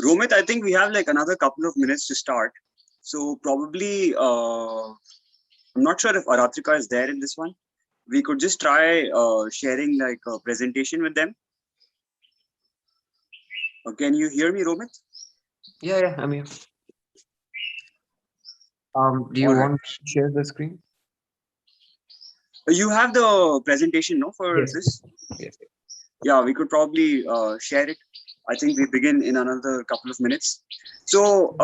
Romit, I think we have like another couple of minutes to start. So probably, I'm not sure if Aratrika is there in this one. We could just try sharing like a presentation with them. Can you hear me, Romit? Yeah, I'm here. Do you All right. want to share the screen? You have the presentation, no, for Yes. this? Yes. Yeah, we could probably share it. I think we begin in another couple of minutes. So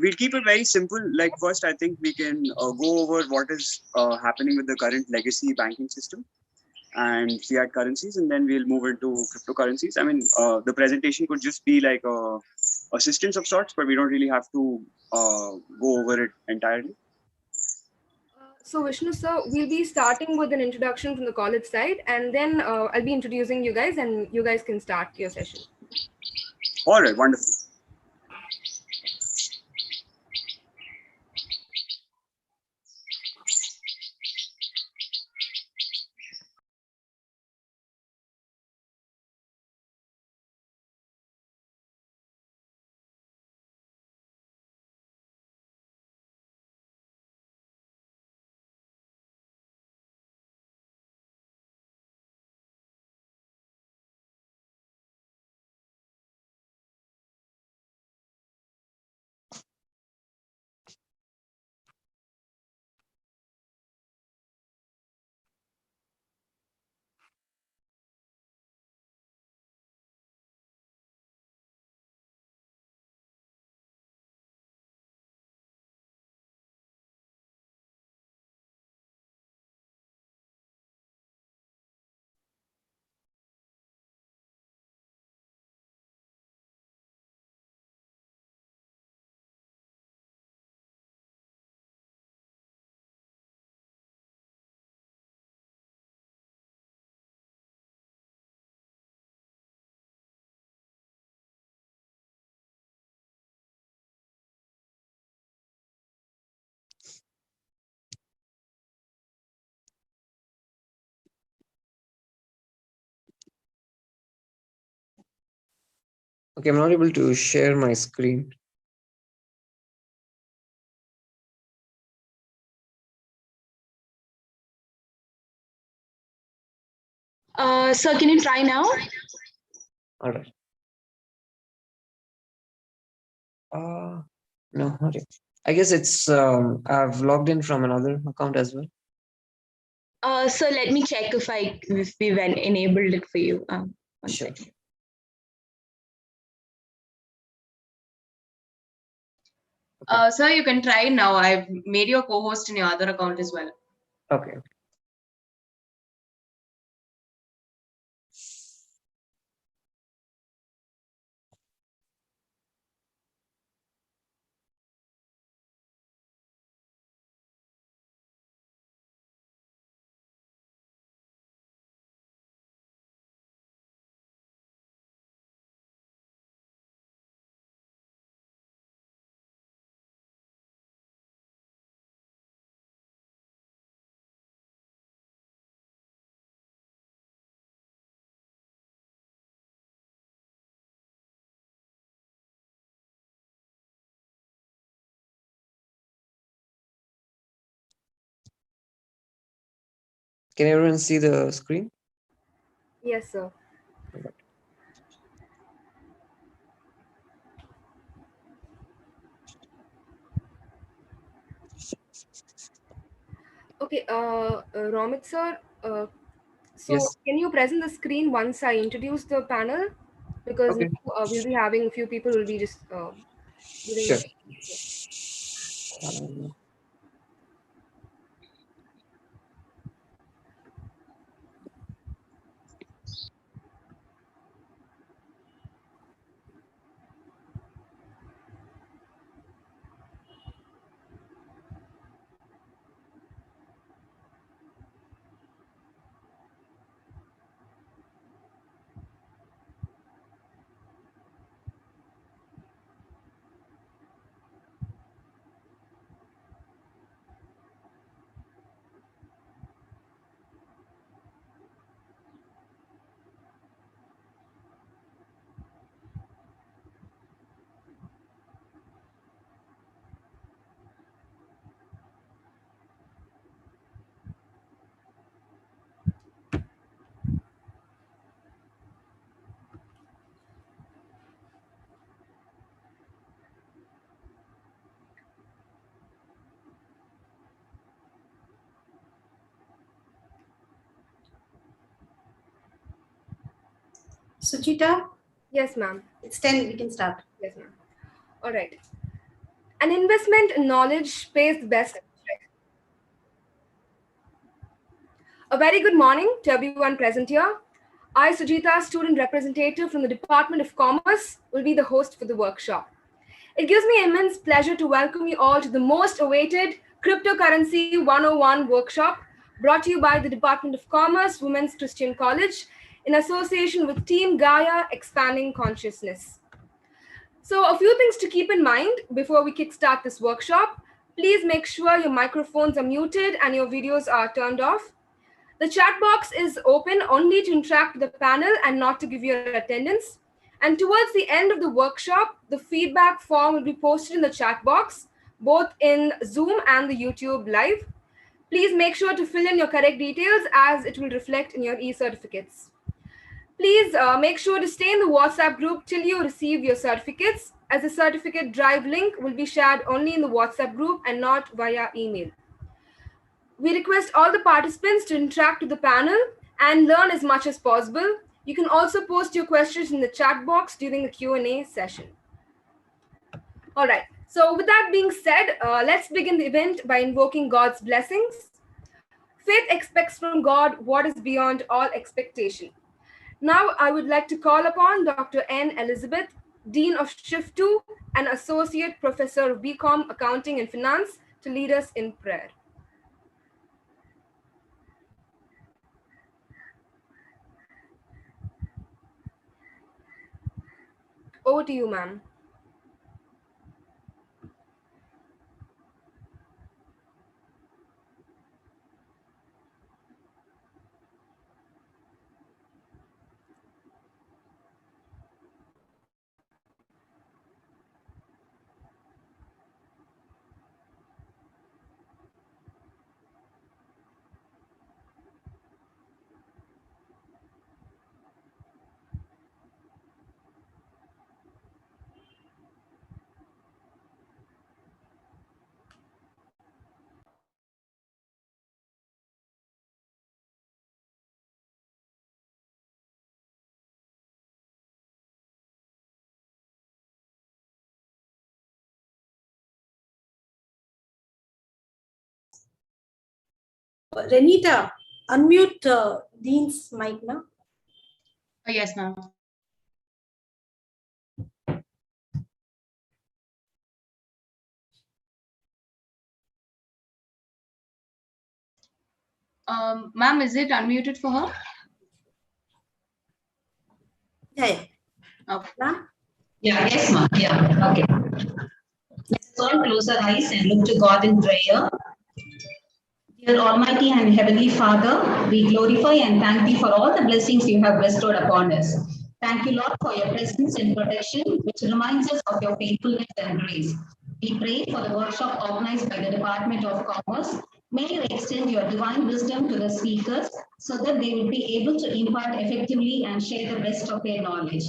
we'll keep it very simple. Like first, I think we can go over what is happening with the current legacy banking system and fiat currencies, and then we'll move into cryptocurrencies. I mean, the presentation could just be like a assistance of sorts, but we don't really have to go over it entirely. So Vishnu sir, we'll be starting with an introduction from the college side, and then I'll be introducing you guys, and you guys can start your session. All right, wonderful. Okay, I'm not able to share my screen. Sir, can you try now? All right. No, not yet. I guess it's I've logged in from another account as well. Sir, let me check if we've enabled it for you. One Sure. second. Sir, you can try now. I've made your co-host in your other account as well. Okay. Can everyone see the screen? Yes, sir. Okay, Romit sir, so Yes. can you present the screen once I introduce the panel? Because Okay. now, we'll be having a few people will be just giving. Sure. Suchita, Yes, ma'am. it's 10, we can start. Yes, ma'am. All right. An investment in knowledge pays the best. A very good morning to everyone present here. I, Sujita, student representative from the Department of Commerce, will be the host for the workshop. It gives me immense pleasure to welcome you all to the most awaited Cryptocurrency 101 workshop brought to you by the Department of Commerce Women's Christian College in association with Team Gaia Expanding Consciousness. So a few things to keep in mind before we kickstart this workshop. Please make sure your microphones are muted and your videos are turned off. The chat box is open only to interact with the panel and not to give your attendance. And towards the end of the workshop, the feedback form will be posted in the chat box, both in Zoom and the YouTube live. Please make sure to fill in your correct details as it will reflect in your e-certificates. Please make sure to stay in the WhatsApp group till you receive your certificates, as the certificate drive link will be shared only in the WhatsApp group and not via email. We request all the participants to interact with the panel and learn as much as possible. You can also post your questions in the chat box during the Q&A session. All right, so with that being said, let's begin the event by invoking God's blessings. Faith expects from God what is beyond all expectation. Now, I would like to call upon Dr. N. Elizabeth, Dean of Shift 2 and Associate Professor of BCom Accounting and Finance, to lead us in prayer. Over to you, ma'am. Renita, unmute Dean's mic now. Oh, yes, ma'am. Ma'am, is it unmuted for her? Yeah. Okay. Ma'am? Yeah, yes, ma'am. Yeah, okay. Let's all close our eyes and look to God in prayer. Dear Almighty and Heavenly Father, we glorify and thank Thee for all the blessings You have bestowed upon us. Thank You, Lord, for Your presence and protection, which reminds us of Your faithfulness and grace. We pray for the workshop organized by the Department of Commerce. May You extend Your divine wisdom to the speakers so that they will be able to impart effectively and share the best of their knowledge.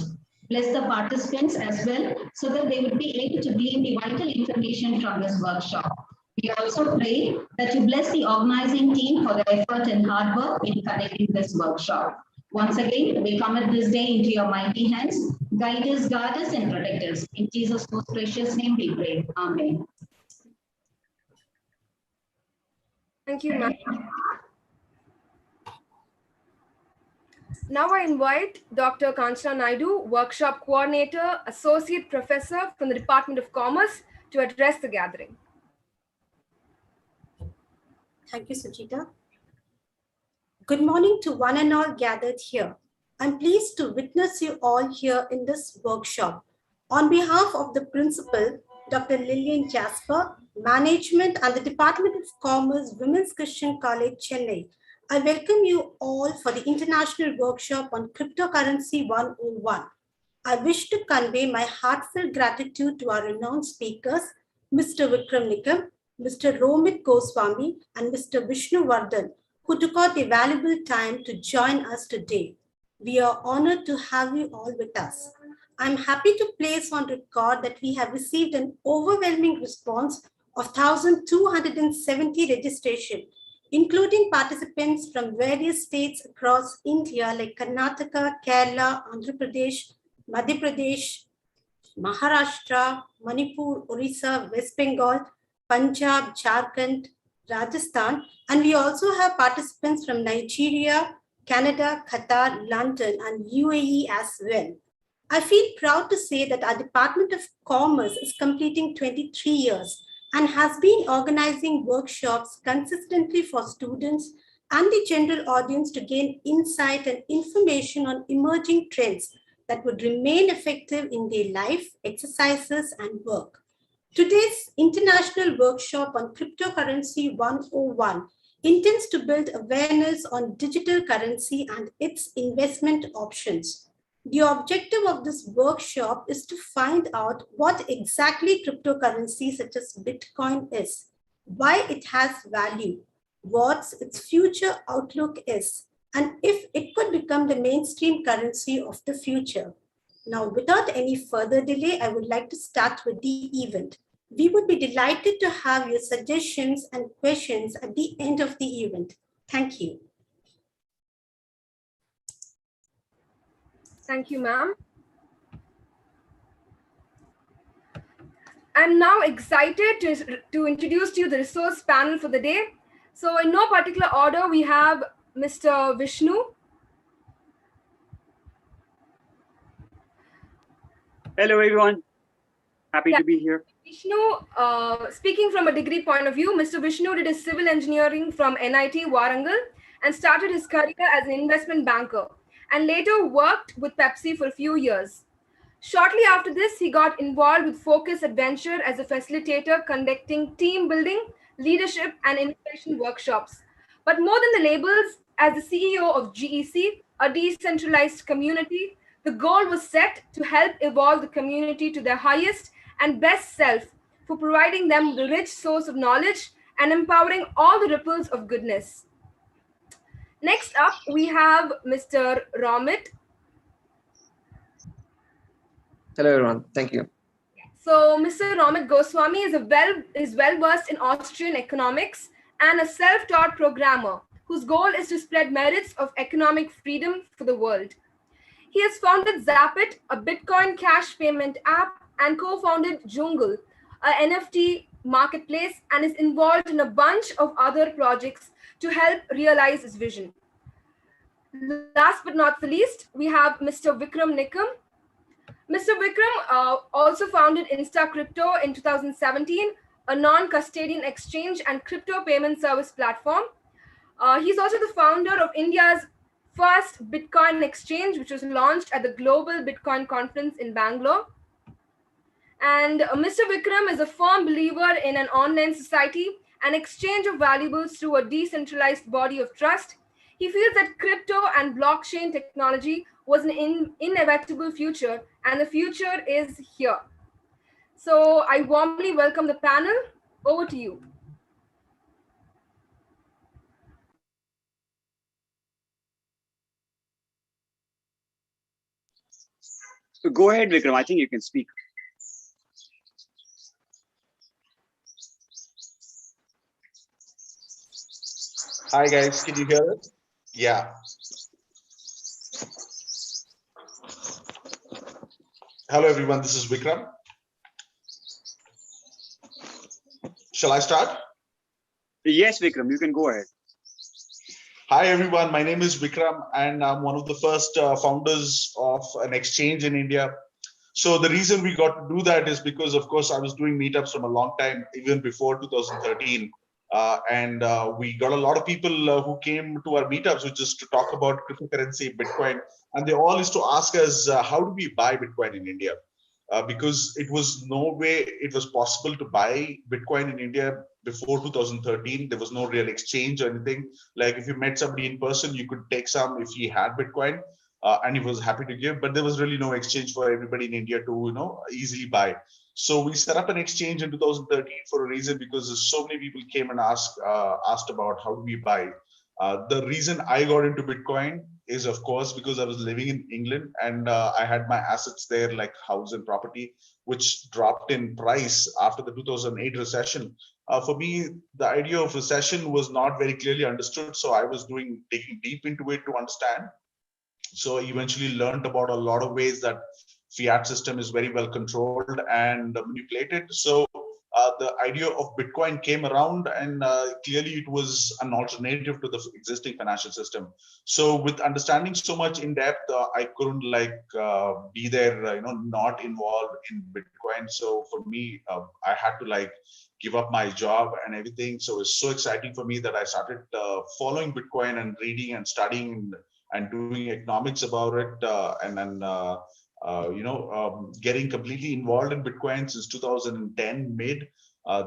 Bless the participants as well so that they will be able to glean the vital information from this workshop. We also pray that You bless the organizing team for their effort and hard work in conducting this workshop. Once again, we commit this day into Your mighty hands. Guide us, guard us, and protect us. In Jesus' most precious name we pray. Amen. Thank you, ma'am. Now I invite Dr. Kanchana Naidu, Workshop Coordinator, Associate Professor from the Department of Commerce, to address the gathering. Thank you, Suchita. Good morning to one and all gathered here. I'm pleased to witness you all here in this workshop. On behalf of the Principal, Dr. Lillian Jasper, Management and the Department of Commerce, Women's Christian College, Chennai, I welcome you all for the International Workshop on Cryptocurrency 101. I wish to convey my heartfelt gratitude to our renowned speakers, Mr. Vikram Nikam, Mr. Romit Goswami, and Mr. Vishnu Vardhan, who took out the valuable time to join us today. We are honored to have you all with us. I'm happy to place on record that we have received an overwhelming response of 1,270 registration, including participants from various states across India like Karnataka, Kerala, Andhra Pradesh, Madhya Pradesh, Maharashtra, Manipur, Orissa, West Bengal, Punjab, Jharkhand, Rajasthan, and we also have participants from Nigeria, Canada, Qatar, London, and UAE as well. I feel proud to say that our Department of Commerce is completing 23 years and has been organizing workshops consistently for students and the general audience to gain insight and information on emerging trends that would remain effective in their life, exercises, and work. Today's international workshop on cryptocurrency 101 intends to build awareness on digital currency and its investment options. The objective of this workshop is to find out what exactly cryptocurrency such as Bitcoin is, why it has value, what its future outlook is, and if it could become the mainstream currency of the future. Now, without any further delay, I would like to start with the event. We would be delighted to have your suggestions and questions at the end of the event. Thank you. Thank you, ma'am. I'm now excited to introduce to you the resource panel for the day. So in no particular order, we have Mr. Vishnu. Hello, everyone. Happy to be here. Vishnu, speaking from a degree point of view, Mr. Vishnu did his civil engineering from NIT Warangal and started his career as an investment banker and later worked with Pepsi for a few years. Shortly after this, he got involved with Focus Adventure as a facilitator conducting team building, leadership, and innovation workshops. But more than the labels, as the CEO of GEC, a decentralized community, the goal was set to help evolve the community to their highest and best self for providing them the rich source of knowledge and empowering all the ripples of goodness. Next up, we have Mr. Romit. Hello, everyone. Thank you. So, Mr. Romit Goswami is well versed in Austrian economics and a self-taught programmer whose goal is to spread merits of economic freedom for the world. He has founded Zapit, a Bitcoin cash payment app, and co-founded Jungle, a NFT marketplace, and is involved in a bunch of other projects to help realize his vision. Last but not the least, we have Mr. Vikram Nikam. Mr. Vikram also founded Insta Crypto in 2017, a non-custodian exchange and crypto payment service platform. He's also the founder of India's first Bitcoin exchange, which was launched at the Global Bitcoin Conference in Bangalore. And Mr. Vikram is a firm believer in an online society and exchange of valuables through a decentralized body of trust. He feels that crypto and blockchain technology was an inevitable future, and the future is here. So I warmly welcome the panel. Over to you. So go ahead, Vikram. I think you can speak. Hi guys, can you hear it? Yeah. Hello everyone, this is Vikram. Shall I start? Yes, Vikram, you can go ahead. Hi everyone, my name is Vikram and I'm one of the first founders of an exchange in India. So the reason we got to do that is because, of course, I was doing meetups from a long time, even before 2013. We got a lot of people who came to our meetups, which is to talk about cryptocurrency, Bitcoin, and they all used to ask us, how do we buy Bitcoin in India? Because it was no way it was possible to buy Bitcoin in India before 2013. There was no real exchange or anything. Like if you met somebody in person, you could take some if he had Bitcoin. And he was happy to give, but there was really no exchange for everybody in India to, easily buy. So we set up an exchange in 2013 for a reason, because so many people came and asked about how do we buy. The reason I got into Bitcoin is, of course, because I was living in England and I had my assets there, like house and property, which dropped in price after the 2008 recession. For me, the idea of recession was not very clearly understood. So I was digging deep into it to understand. So I eventually learned about a lot of ways that fiat system is very well controlled and manipulated. So the idea of Bitcoin came around, and clearly it was an alternative to the existing financial system. So with understanding so much in depth, I couldn't be there, not involved in Bitcoin. So for me, I had to give up my job and everything. So it's so exciting for me that I started following Bitcoin and reading and studying and doing economics about it, and then getting completely involved in Bitcoin since 2010 mid.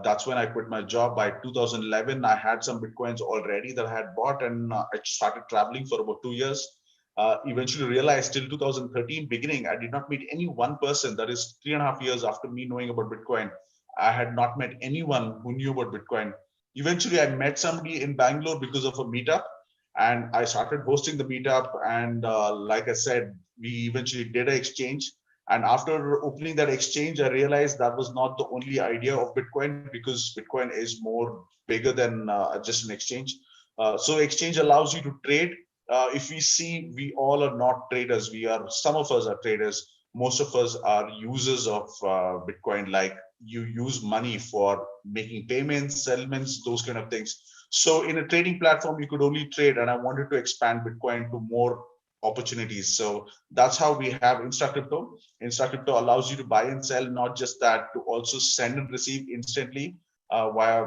That's when I quit my job. By 2011, I had some Bitcoins already that I had bought, and I started traveling for about 2 years. Eventually realized till 2013 beginning, I did not meet any one person. That is 3.5 years after me knowing about Bitcoin. I had not met anyone who knew about Bitcoin. Eventually, I met somebody in Bangalore because of a meetup, and I started hosting the meetup. And like I said, we eventually did an exchange. And after opening that exchange, I realized that was not the only idea of Bitcoin, because Bitcoin is more bigger than just an exchange. So exchange allows you to trade. If we see, we all are not traders. Some of us are traders. Most of us are users of Bitcoin. Like, you use money for making payments, settlements, those kind of things. So in a trading platform, you could only trade, and I wanted to expand Bitcoin to more opportunities. So that's how we have InstaCrypto. InstaCrypto allows you to buy and sell, not just that, to also send and receive instantly via,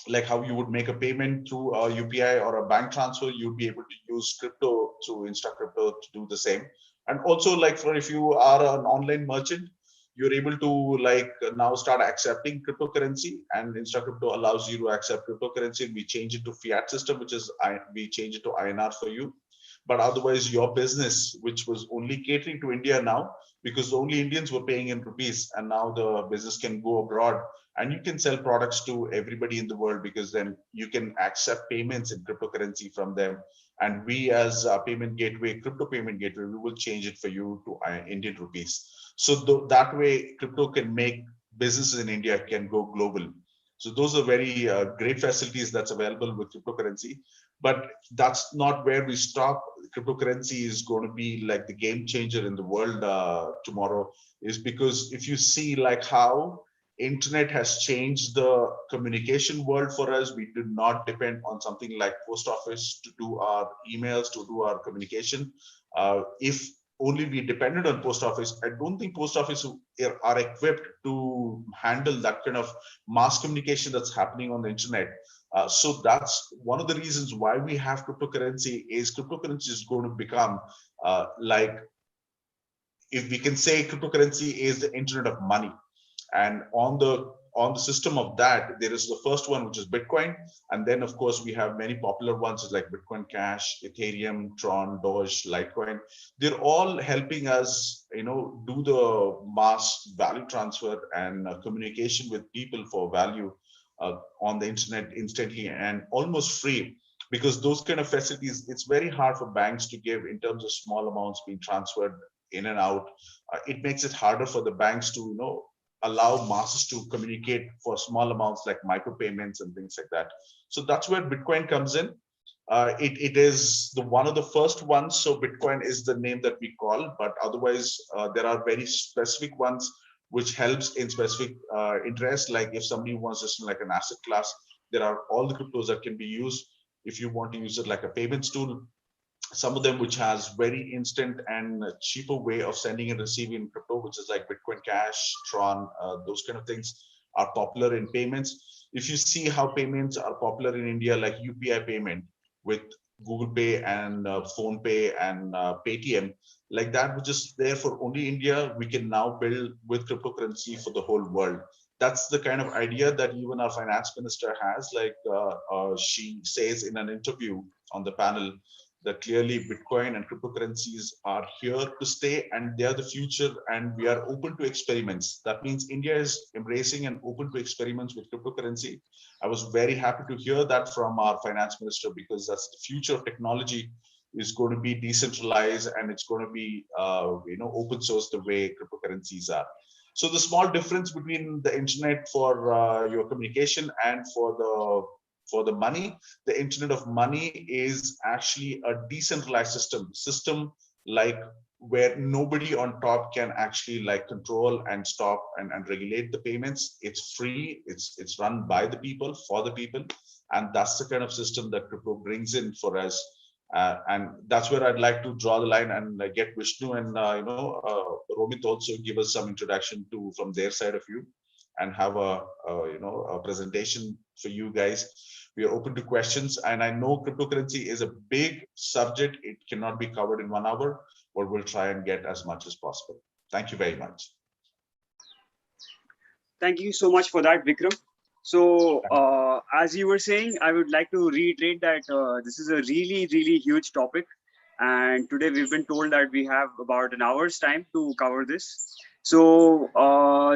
like how you would make a payment through a UPI or a bank transfer. You'd be able to use crypto through InstaCrypto to do the same. And also, like, for if you are an online merchant, you're able to now start accepting cryptocurrency, and InstaCrypto allows you to accept cryptocurrency. We change it to fiat system, which is we change it to INR for you. But otherwise, your business, which was only catering to India now, because only Indians were paying in rupees, and now the business can go abroad, and you can sell products to everybody in the world, because then you can accept payments in cryptocurrency from them. And we, as a payment gateway, crypto payment gateway, we will change it for you to Indian rupees. So that way, crypto can make businesses in India can go global. So those are very great facilities that's available with cryptocurrency. But that's not where we stop. Cryptocurrency is going to be like the game changer in the world tomorrow, is because if you see like how internet has changed the communication world for us. We do not depend on something like post office to do our emails, to do our communication. If only we depended on post office, I don't think post office are equipped to handle that kind of mass communication that's happening on the internet. So that's one of the reasons why we have cryptocurrency. Is cryptocurrency is going to become if we can say cryptocurrency is the internet of money. And on the system of that, there is the first one, which is Bitcoin. And then, of course, we have many popular ones like Bitcoin Cash, Ethereum, Tron, Doge, Litecoin. They're all helping us, do the mass value transfer and communication with people for value on the internet instantly and almost free. Because those kind of facilities, it's very hard for banks to give in terms of small amounts being transferred in and out. It makes it harder for the banks to, allow masses to communicate for small amounts like micropayments and things like that. So that's where Bitcoin comes in. It is one of the first ones. So Bitcoin is the name that we call, but otherwise there are very specific ones which helps in specific interest. Like if somebody wants just like an asset class, there are all the cryptos that can be used. If you want to use it like a payments tool, some of them which has very instant and cheaper way of sending and receiving crypto, which is like Bitcoin Cash, Tron, those kind of things are popular in payments. If you see how payments are popular in India, like UPI payment with Google Pay and Phone Pay and Paytm, like that, which is there for only India, we can now build with cryptocurrency for the whole world. That's the kind of idea that even our finance minister has. She says in an interview on the panel that clearly Bitcoin and cryptocurrencies are here to stay and they are the future, and we are open to experiments. That means India is embracing and open to experiments with cryptocurrency. I was very happy to hear that from our finance minister, because that's the future of technology. is going to be decentralized, and it's going to be open source the way cryptocurrencies are. So the small difference between the internet for your communication and for the money, the internet of money is actually a decentralized system like where nobody on top can actually like control and stop and regulate the payments. It's free, it's run by the people, for the people, and that's the kind of system that crypto brings in for us. And that's where I'd like to draw the line and get Vishnu and Romit also give us some introduction to from their side of you, and have a presentation for you guys. We are open to questions, and I know cryptocurrency is a big subject. It cannot be covered in 1 hour, but we'll try and get as much as possible. Thank you very much. Thank you so much for that, Vikram. So as you were saying, I would like to reiterate that this is a really, really huge topic. And today we've been told that we have about an hour's time to cover this. So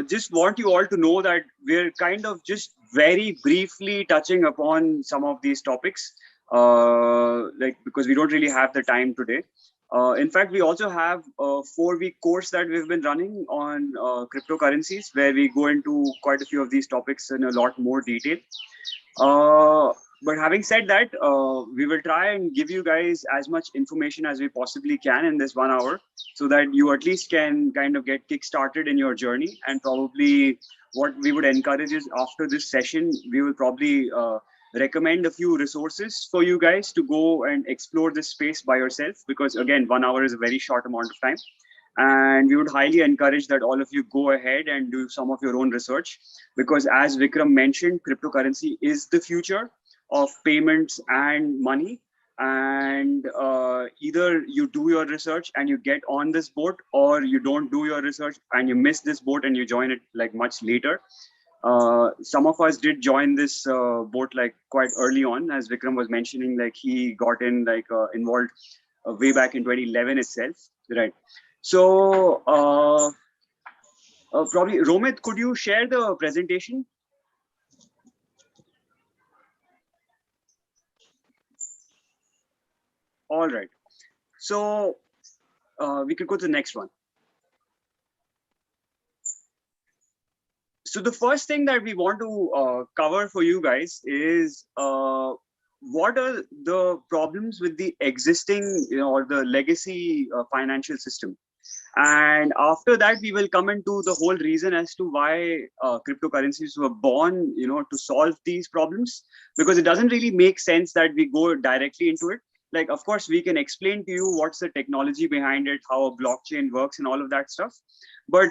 just want you all to know that we're kind of just very briefly touching upon some of these topics, because we don't really have the time today. In fact, we also have a 4-week course that we've been running on cryptocurrencies, where we go into quite a few of these topics in a lot more detail. But having said that, we will try and give you guys as much information as we possibly can in this 1 hour, so that you at least can kind of get kick-started in your journey. And probably what we would encourage is, after this session, we will probably recommend a few resources for you guys to go and explore this space by yourself, because again, 1 hour is a very short amount of time. And we would highly encourage that all of you go ahead and do some of your own research, because as Vikram mentioned, cryptocurrency is the future of payments and money. And either you do your research and you get on this boat, or you don't do your research and you miss this boat and you join it like much later. Some of us did join this boat like quite early on, as Vikram was mentioning, like he got in involved way back in 2011 itself, right? So probably Romit, could you share the presentation? All right, so we could go to the next one. So the first thing that we want to cover for you guys is what are the problems with the existing, or the legacy financial system. And after that, we will come into the whole reason as to why cryptocurrencies were born, to solve these problems, because it doesn't really make sense that we go directly into it. Like, of course, we can explain to you what's the technology behind it, how a blockchain works and all of that stuff. But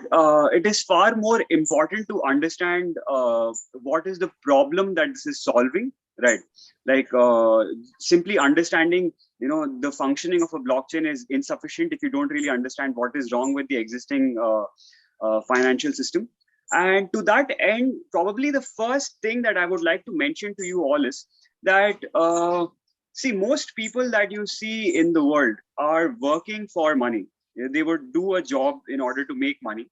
it is far more important to understand what is the problem that this is solving, right? Like simply understanding, the functioning of a blockchain is insufficient if you don't really understand what is wrong with the existing financial system. And to that end, probably the first thing that I would like to mention to you all is that see, most people that you see in the world are working for money. They would do a job in order to make money.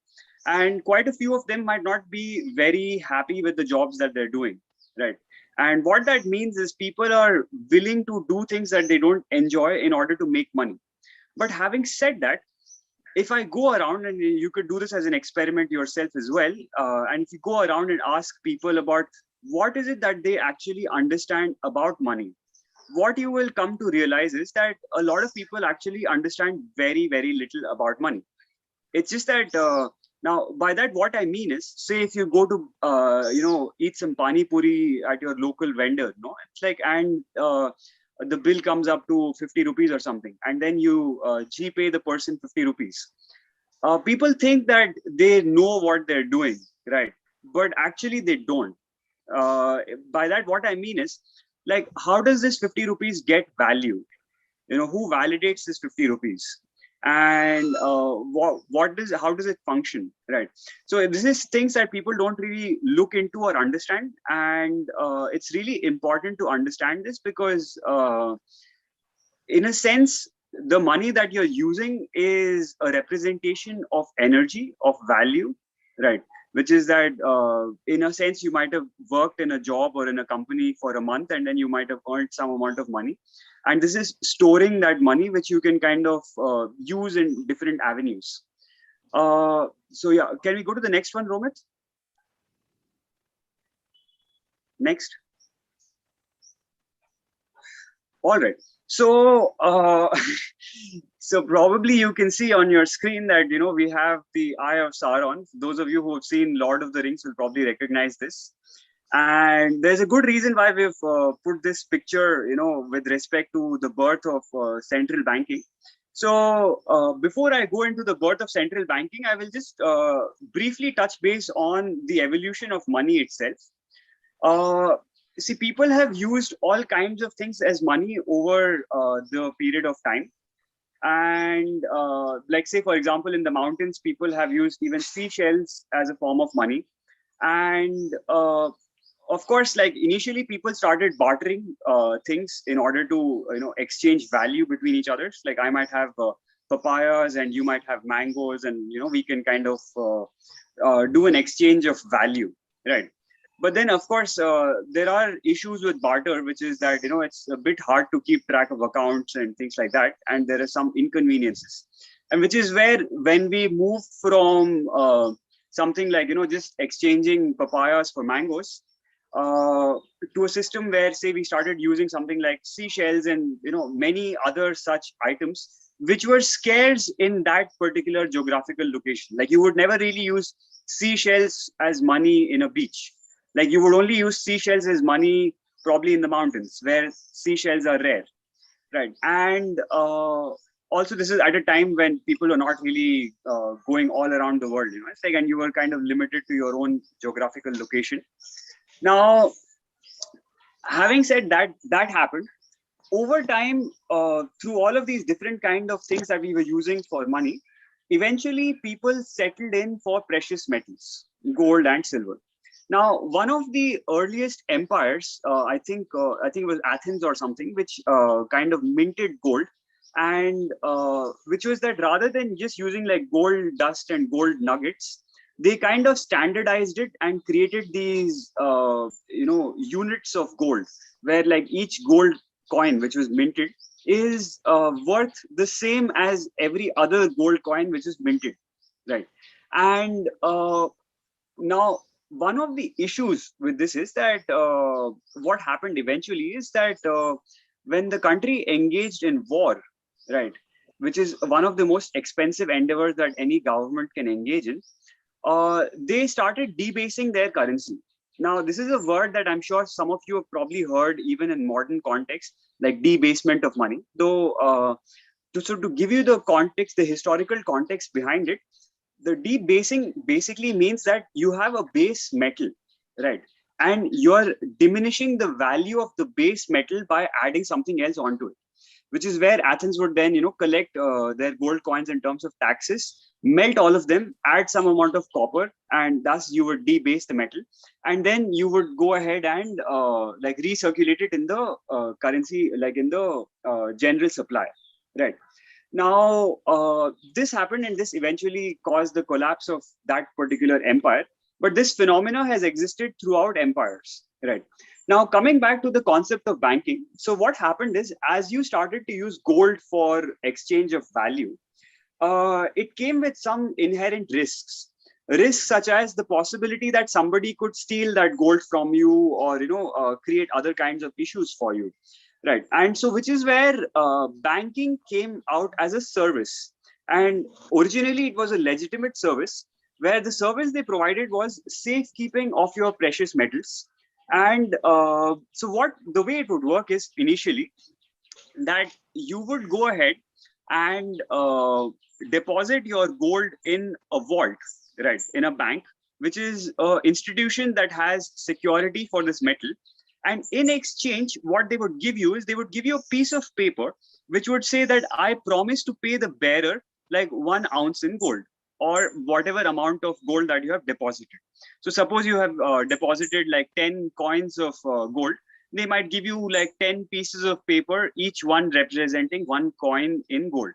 And quite a few of them might not be very happy with the jobs that they're doing, right? And what that means is people are willing to do things that they don't enjoy in order to make money. But having said that, if I go around, and you could do this as an experiment yourself as well, and if you go around and ask people about what is it that they actually understand about money, what you will come to realize is that a lot of people actually understand very, very little about money. It's just that now, by that, what I mean is, say if you go to eat some pani puri at your local vendor, it's like, and the bill comes up to 50 rupees or something, and then you GPay the person 50 rupees. People think that they know what they're doing, right? But actually they don't. By that, what I mean is, like, how does this 50 rupees get value? Who validates this 50 rupees? And how does it function, right? So this is things that people don't really look into or understand. And it's really important to understand this, because in a sense, the money that you're using is a representation of energy, of value, right? Which is that in a sense, you might have worked in a job or in a company for a month, and then you might have earned some amount of money. And this is storing that money, which you can kind of use in different avenues. So yeah, can we go to the next one, Romit? Next. All right. So, so probably you can see on your screen that, you know, we have the Eye of Sauron. Those of you who have seen Lord of the Rings will probably recognize this. And there's a good reason why we've put this picture, you know, with respect to the birth of central banking. So before I go into the birth of central banking, I will just briefly touch base on the evolution of money itself. See, people have used all kinds of things as money over the period of time. And like, say, for example, in the mountains, people have used even seashells as a form of money. And of course, like initially people started bartering things in order to, you know, exchange value between each other. Like I might have papayas and you might have mangoes, and, you know, we can kind of do an exchange of value, right? But then, of course, there are issues with barter, which is that, you know, it's a bit hard to keep track of accounts and things like that. And there are some inconveniences. And which is where, when we move from something like, you know, just exchanging papayas for mangoes to a system where, say, we started using something like seashells and, you know, many other such items, which were scarce in that particular geographical location. Like you would never really use seashells as money in a beach. Like you would only use seashells as money probably in the mountains where seashells are rare, right? And also this is at a time when people are not really going all around the world, you know, it's like, and you were kind of limited to your own geographical location. Now, having said that, that happened over time through all of these different kind of things that we were using for money. Eventually, people settled in for precious metals, gold and silver. Now, one of the earliest empires, I think it was Athens or something, which kind of minted gold, and which was that rather than just using like gold dust and gold nuggets, they kind of standardized it and created these, you know, units of gold, where like each gold coin which was minted is worth the same as every other gold coin which is minted, right? And now, one of the issues with this is that what happened eventually is that when the country engaged in war, right, which is one of the most expensive endeavors that any government can engage in, they started debasing their currency. Now, this is a word that I'm sure some of you have probably heard even in modern context, like debasement of money. Though, to give you the context, the historical context behind it, the debasing basically means that you have a base metal, right? And you're diminishing the value of the base metal by adding something else onto it, which is where Athens would then, you know, collect their gold coins in terms of taxes, melt all of them, add some amount of copper, and thus you would debase the metal. And then you would go ahead and like recirculate it in the currency, like in the general supply, right? Now, this happened and this eventually caused the collapse of that particular empire. But this phenomena has existed throughout empires, right? Now, coming back to the concept of banking. So what happened is, as you started to use gold for exchange of value, it came with some inherent risks. Risks such as the possibility that somebody could steal that gold from you, or, you know, create other kinds of issues for you. Right. And so which is where banking came out as a service. And originally it was a legitimate service, where the service they provided was safekeeping of your precious metals. And so what the way it would work is, initially that you would go ahead and deposit your gold in a vault, right, in a bank, which is an institution that has security for this metal. And in exchange, what they would give you is, they would give you a piece of paper which would say that I promise to pay the bearer like 1 ounce in gold, or whatever amount of gold that you have deposited. So suppose you have deposited like 10 coins of gold, they might give you like 10 pieces of paper, each one representing 1 coin in gold.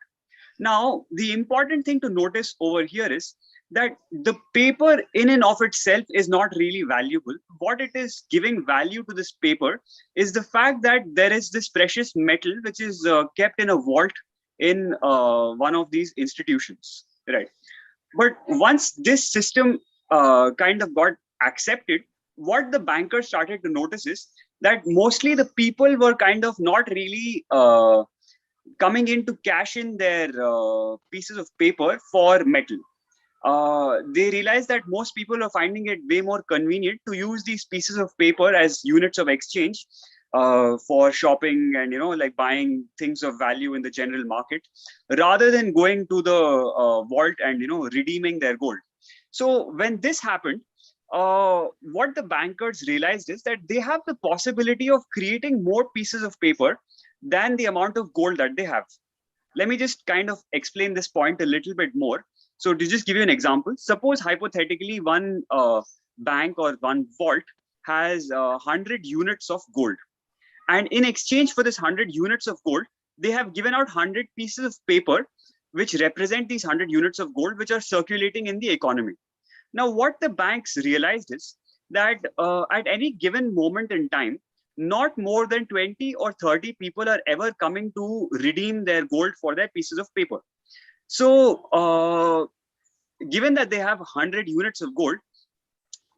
Now, the important thing to notice over here is that the paper in and of itself is not really valuable. What it is giving value to this paper is the fact that there is this precious metal which is kept in a vault in one of these institutions, right? But once this system kind of got accepted, what the bankers started to notice is that mostly the people were kind of not really coming in to cash in their pieces of paper for metal. They realized that most people are finding it way more convenient to use these pieces of paper as units of exchange for shopping and like buying things of value in the general market, rather than going to the vault and redeeming their gold. So when this happened, what the bankers realized is that they have the possibility of creating more pieces of paper than the amount of gold that they have. Let me just kind of explain this point a little bit more. So to just give you an example, suppose hypothetically one bank or one vault has 100 units of gold. And in exchange for this 100 units of gold, they have given out 100 pieces of paper, which represent these 100 units of gold, which are circulating in the economy. Now, what the banks realized is that at any given moment in time, not more than 20 or 30 people are ever coming to redeem their gold for their pieces of paper. So given that they have 100 units of gold,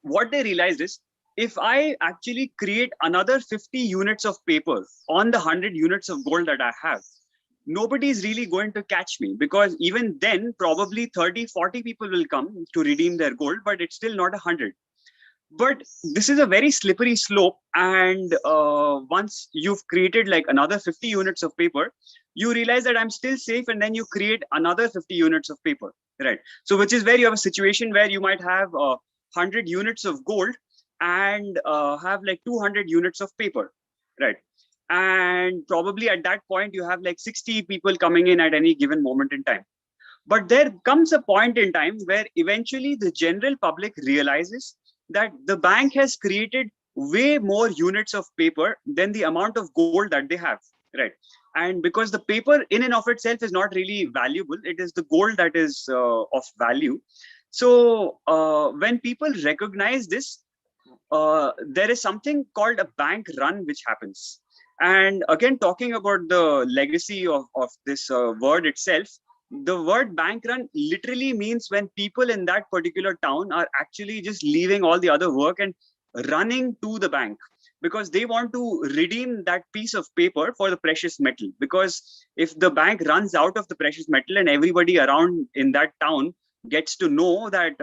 what they realized is, if I actually create another 50 units of paper on the 100 units of gold that I have, nobody is really going to catch me, because even then probably 30-40 people will come to redeem their gold, but it's still not 100. But this is a very slippery slope, and once you've created like another 50 units of paper, you realize that I'm still safe, and then you create another 50 units of paper, right? So which is where you have a situation where you might have 100 units of gold and have like 200 units of paper, right? And probably at that point you have like 60 people coming in at any given moment in time. But there comes a point in time where eventually the general public realizes that the bank has created way more units of paper than the amount of gold that they have, right? And because the paper in and of itself is not really valuable, it is the gold that is of value. So when people recognize this, there is something called a bank run which happens. And again, talking about the legacy of this word itself, the word bank run literally means when people in that particular town are actually just leaving all the other work and running to the bank, because they want to redeem that piece of paper for the precious metal. Because if the bank runs out of the precious metal and everybody around in that town gets to know that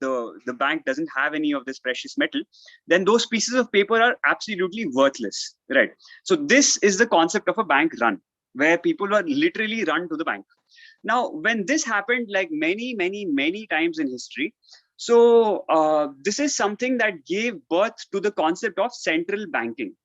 the bank doesn't have any of this precious metal, then those pieces of paper are absolutely worthless, right? So this is the concept of a bank run, where people are literally run to the bank. Now, when this happened like many times in history, so this is something that gave birth to the concept of central banking.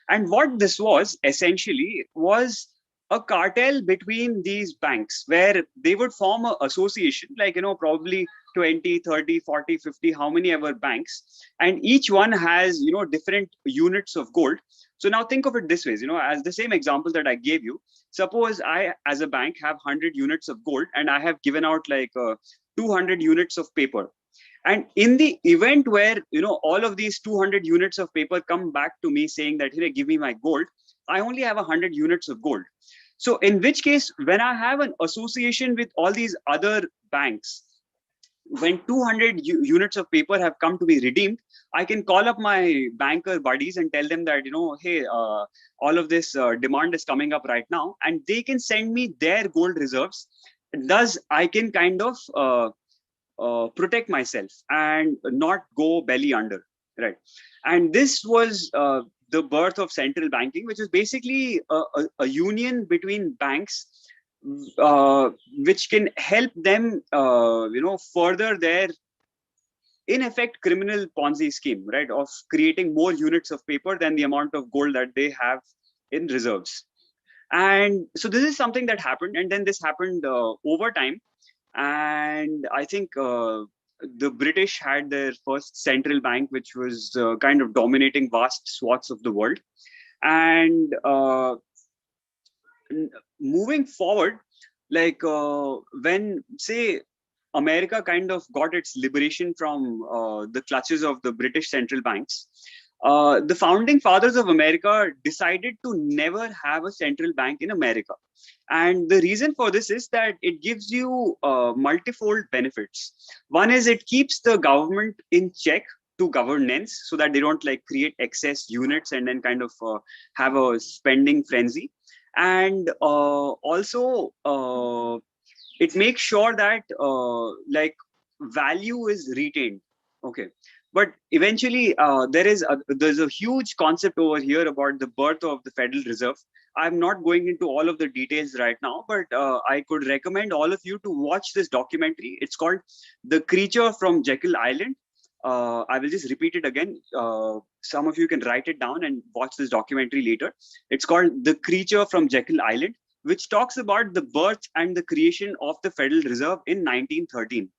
And what this was essentially was a cartel between these banks, where they would form an association, like, probably 20, 30, 40, 50, how many ever banks, and each one has, different units of gold. So now think of it this way, as the same example that I gave you. Suppose I, as a bank, have 100 units of gold and I have given out like 200 units of paper. And in the event where, all of these 200 units of paper come back to me saying that, hey, give me my gold, I only have 100 units of gold. So in which case, when I have an association with all these other banks, when 200 units of paper have come to be redeemed, I can call up my banker buddies and tell them that, hey, all of this demand is coming up right now, and they can send me their gold reserves. Thus, I can kind of protect myself and not go belly under, right? And this was the birth of central banking, which is basically a union between banks, which can help them, further their, in effect, criminal Ponzi scheme, right, of creating more units of paper than the amount of gold that they have in reserves. And so this is something that happened, and then this happened over time. And I think the British had their first central bank, which was kind of dominating vast swaths of the world. And moving forward, like when, say, America kind of got its liberation from the clutches of the British central banks, the founding fathers of America decided to never have a central bank in America. And the reason for this is that it gives you multifold benefits. One is it keeps the government in check to governance so that they don't like create excess units and then kind of have a spending frenzy. And also, it makes sure that like value is retained. Okay. But eventually, there's a huge concept over here about the birth of the Federal Reserve. I'm not going into all of the details right now, but I could recommend all of you to watch this documentary. It's called The Creature from Jekyll Island. I will just repeat it again. Some of you can write it down and watch this documentary later. It's called The Creature from Jekyll Island, which talks about the birth and the creation of the Federal Reserve in 1913.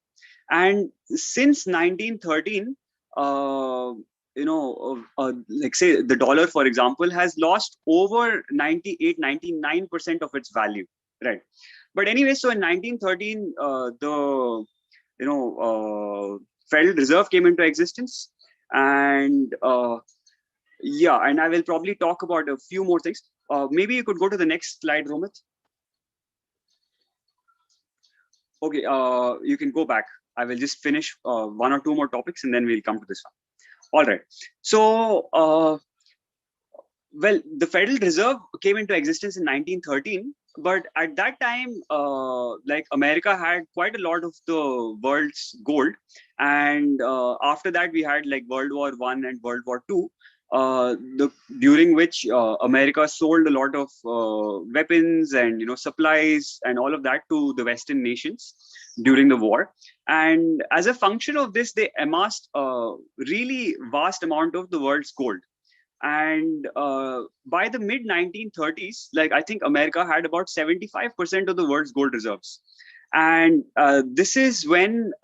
And since 1913, like say the dollar, for example, has lost over 99% of its value, right? But anyway, so in 1913, the Federal Reserve came into existence, and yeah, and I will probably talk about a few more things. Maybe you could go to the next slide, Romit. Okay, you can go back. I will just finish one or two more topics and then we'll come to this one. All right. So, well, the Federal Reserve came into existence in 1913, but at that time, like America had quite a lot of the world's gold. And after that, we had like World War I and World War II. During which America sold a lot of weapons and supplies and all of that to the Western nations during the war. And as a function of this, they amassed a really vast amount of the world's gold. And by the mid 1930s, like I think America had about 75% of the world's gold reserves. And this is when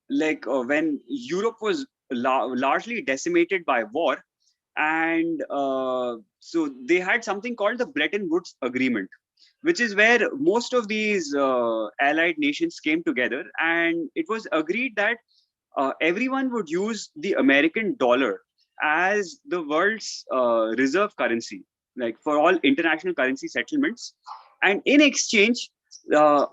when Europe was largely decimated by war, and so they had something called the Bretton Woods Agreement, which is where most of these allied nations came together, and it was agreed that everyone would use the American dollar as the world's reserve currency, like for all international currency settlements. And in exchange,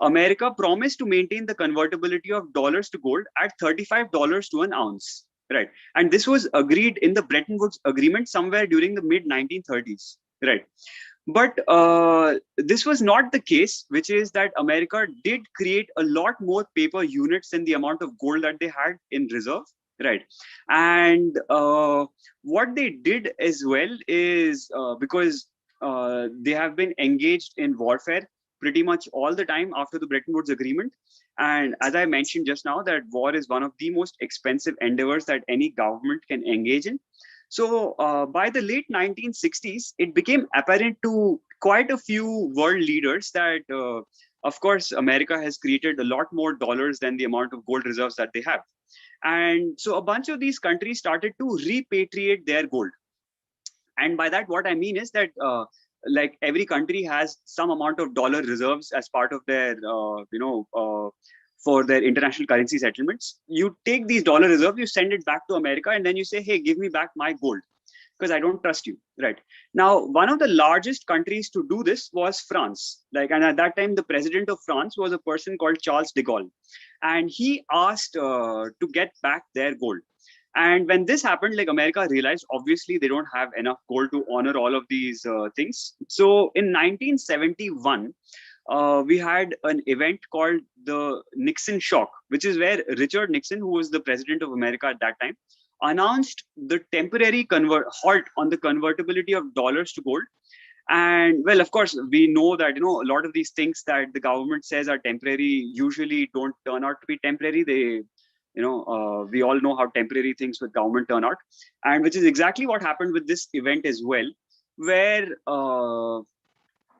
America promised to maintain the convertibility of dollars to gold at $35 to an ounce. Right. And this was agreed in the Bretton Woods Agreement somewhere during the mid 1930s. Right. But this was not the case, which is that America did create a lot more paper units than the amount of gold that they had in reserve. Right. And what they did as well is because they have been engaged in warfare pretty much all the time after the Bretton Woods Agreement. And as I mentioned just now, that war is one of the most expensive endeavors that any government can engage in. So by the late 1960s, it became apparent to quite a few world leaders that, of course, America has created a lot more dollars than the amount of gold reserves that they have. And so a bunch of these countries started to repatriate their gold. And by that, what I mean is that like every country has some amount of dollar reserves as part of their, for their international currency settlements. You take these dollar reserves, you send it back to America, and then you say, hey, give me back my gold because I don't trust you. Right. Now, one of the largest countries to do this was France. Like, and at that time, the president of France was a person called Charles de Gaulle. And he asked to get back their gold. And when this happened, like America realized, obviously, they don't have enough gold to honor all of these things. So in 1971, we had an event called the Nixon shock, which is where Richard Nixon, who was the president of America at that time, announced the temporary halt on the convertibility of dollars to gold. And well, of course, we know that, a lot of these things that the government says are temporary usually don't turn out to be temporary. They we all know how temporary things with government turn out, and which is exactly what happened with this event as well, where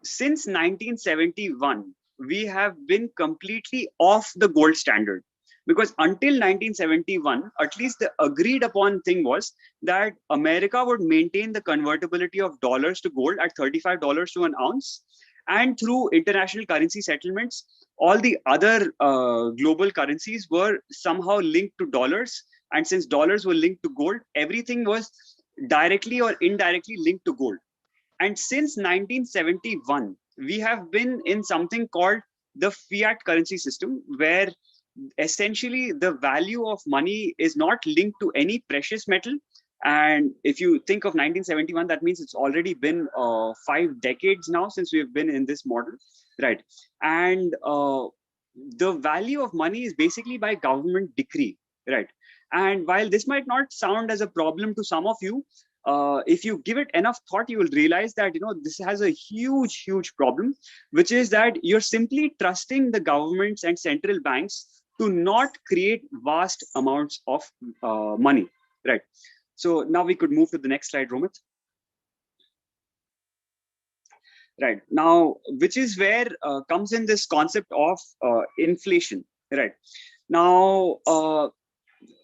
since 1971, we have been completely off the gold standard. Because until 1971, at least the agreed upon thing was that America would maintain the convertibility of dollars to gold at $35 to an ounce. And through international currency settlements, all the other global currencies were somehow linked to dollars. And since dollars were linked to gold, everything was directly or indirectly linked to gold. And since 1971, we have been in something called the fiat currency system, where essentially the value of money is not linked to any precious metal. And if you think of 1971, that means it's already been 5 decades now since we've been in this model, right? And the value of money is basically by government decree, right? And while this might not sound as a problem to some of you, if you give it enough thought, you will realize that this has a huge problem, which is that you're simply trusting the governments and central banks to not create vast amounts of money, right? So now we could move to the next slide, Romit. Right now, which is where comes in this concept of inflation, right? Now,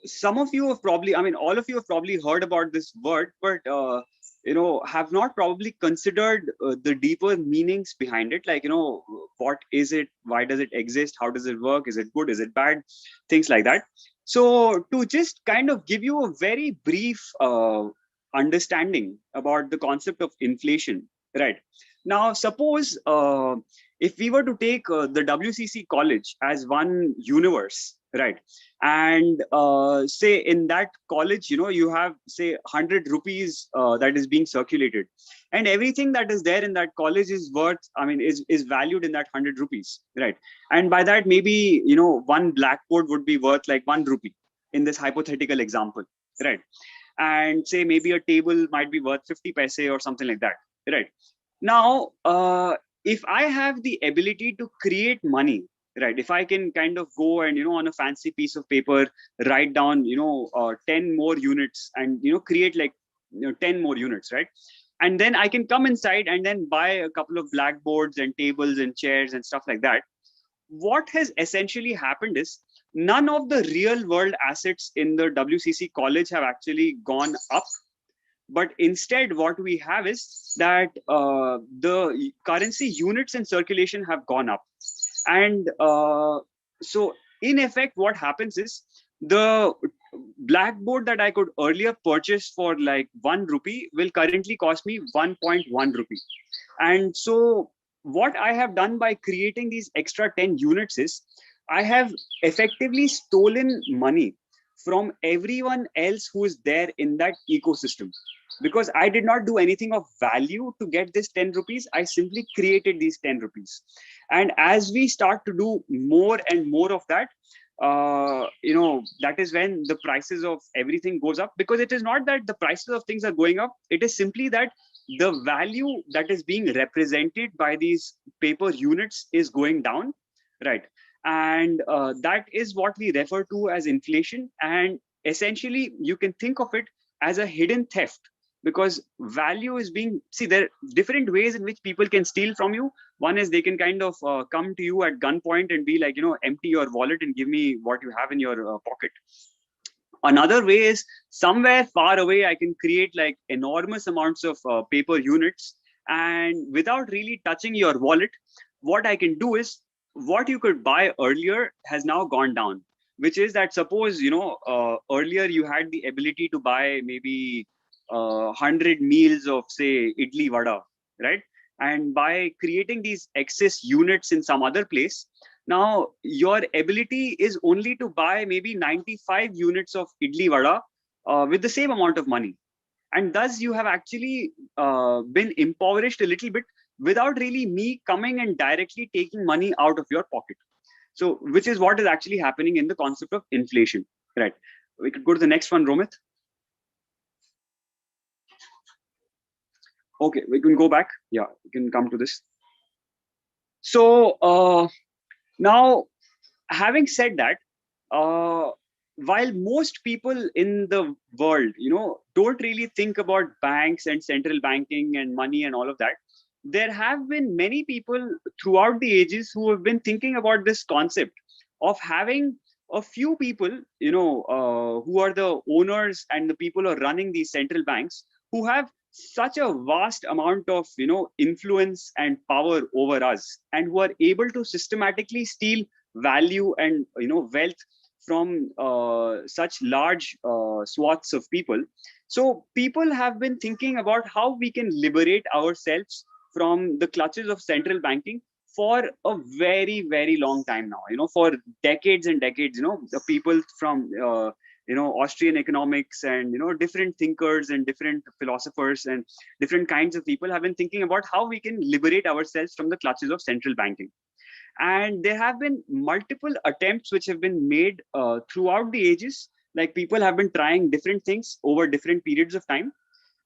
some of you have probably, I mean, all of you have probably heard about this word, but have not probably considered the deeper meanings behind it. Like, what is it? Why does it exist? How does it work? Is it good? Is it bad? Things like that. So to just kind of give you a very brief understanding about the concept of inflation, right? Now, suppose if we were to take the WCC college as one universe, right? And say in that college, you have say 100 rupees that is being circulated, and everything that is there in that college is worth, I mean, is valued in that 100 rupees, right? And by that, maybe, one blackboard would be worth like 1 rupee in this hypothetical example, right? And say maybe a table might be worth 50 paise or something like that, right? Now, if I have the ability to create money, right? If I can kind of go and, on a fancy piece of paper, write down, 10 more units and, create like 10 more units, right? And then I can come inside and then buy a couple of blackboards and tables and chairs and stuff like that. What has essentially happened is none of the real world assets in the WCC college have actually gone up. But instead, what we have is that the currency units in circulation have gone up. And so in effect, what happens is the blackboard that I could earlier purchase for like 1 rupee will currently cost me 1.1 rupee. And so what I have done by creating these extra 10 units is I have effectively stolen money from everyone else who is there in that ecosystem, because I did not do anything of value to get this 10 rupees. I simply created these 10 rupees. And as we start to do more and more of that, that is when the prices of everything goes up, because it is not that the prices of things are going up. It is simply that the value that is being represented by these paper units is going down, right? And that is what we refer to as inflation. And essentially, you can think of it as a hidden theft, because value is being, see, there are different ways in which people can steal from you. One is they can kind of come to you at gunpoint and be like, empty your wallet and give me what you have in your pocket. Another way is somewhere far away, I can create like enormous amounts of paper units, and without really touching your wallet, what I can do is what you could buy earlier has now gone down, which is that suppose, earlier you had the ability to buy maybe 100 meals of say idli vada, right? And by creating these excess units in some other place, now your ability is only to buy maybe 95 units of idli vada with the same amount of money. And thus you have actually been impoverished a little bit without really me coming and directly taking money out of your pocket. So which is what is actually happening in the concept of inflation, right? We could go to the next one, Romit. Okay, we can go back. Yeah, we can come to this. So now, having said that, while most people in the world, don't really think about banks and central banking and money and all of that, there have been many people throughout the ages who have been thinking about this concept of having a few people, who are the owners and the people who are running these central banks, who have such a vast amount of influence and power over us, and who are able to systematically steal value and wealth from such large swaths of people. So people have been thinking about how we can liberate ourselves from the clutches of central banking for a very, very long time now. For decades and decades, the people from Austrian economics and different thinkers and different philosophers and different kinds of people have been thinking about how we can liberate ourselves from the clutches of central banking. And there have been multiple attempts which have been made throughout the ages. Like, people have been trying different things over different periods of time.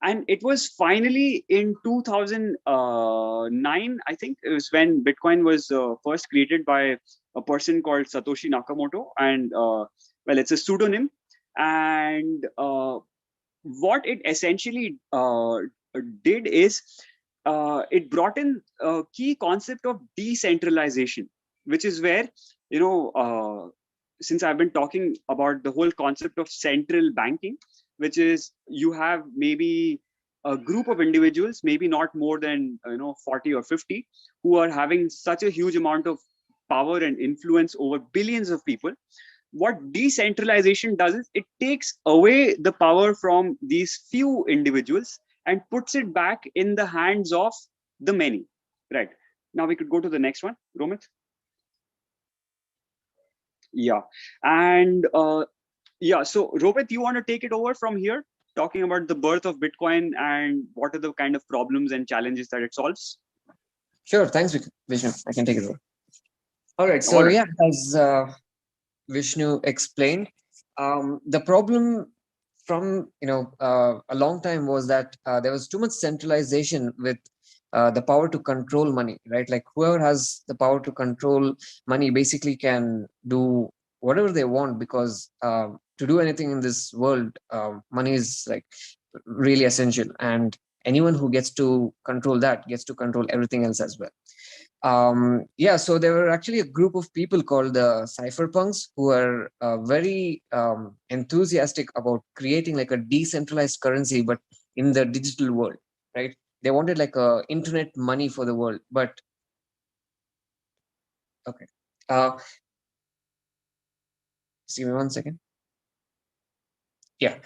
And it was finally in 2009, I think, it was when Bitcoin was first created by a person called Satoshi Nakamoto. And well, it's a pseudonym. And what it essentially did is it brought in a key concept of decentralization, which is where, since I've been talking about the whole concept of central banking, which is you have maybe a group of individuals, maybe not more than 40 or 50, who are having such a huge amount of power and influence over billions of people. What decentralization does is it takes away the power from these few individuals and puts it back in the hands of the many. Right. Now we could go to the next one, Romit. Yeah. And yeah, so Romit, you want to take it over from here, talking about the birth of Bitcoin and what are the kind of problems and challenges that it solves? Sure. Thanks, Vishnu. I can take it over. All right. So yeah, as Vishnu explained, the problem from a long time was that there was too much centralization with the power to control money, right? Like, whoever has the power to control money basically can do whatever they want, because to do anything in this world, money is like really essential, and anyone who gets to control that gets to control everything else as well. Yeah, so there were actually a group of people called the cypherpunks who are very enthusiastic about creating like a decentralized currency, but in the digital world, right? They wanted like a internet money for the world, but okay. Just give me 1 second. Yeah.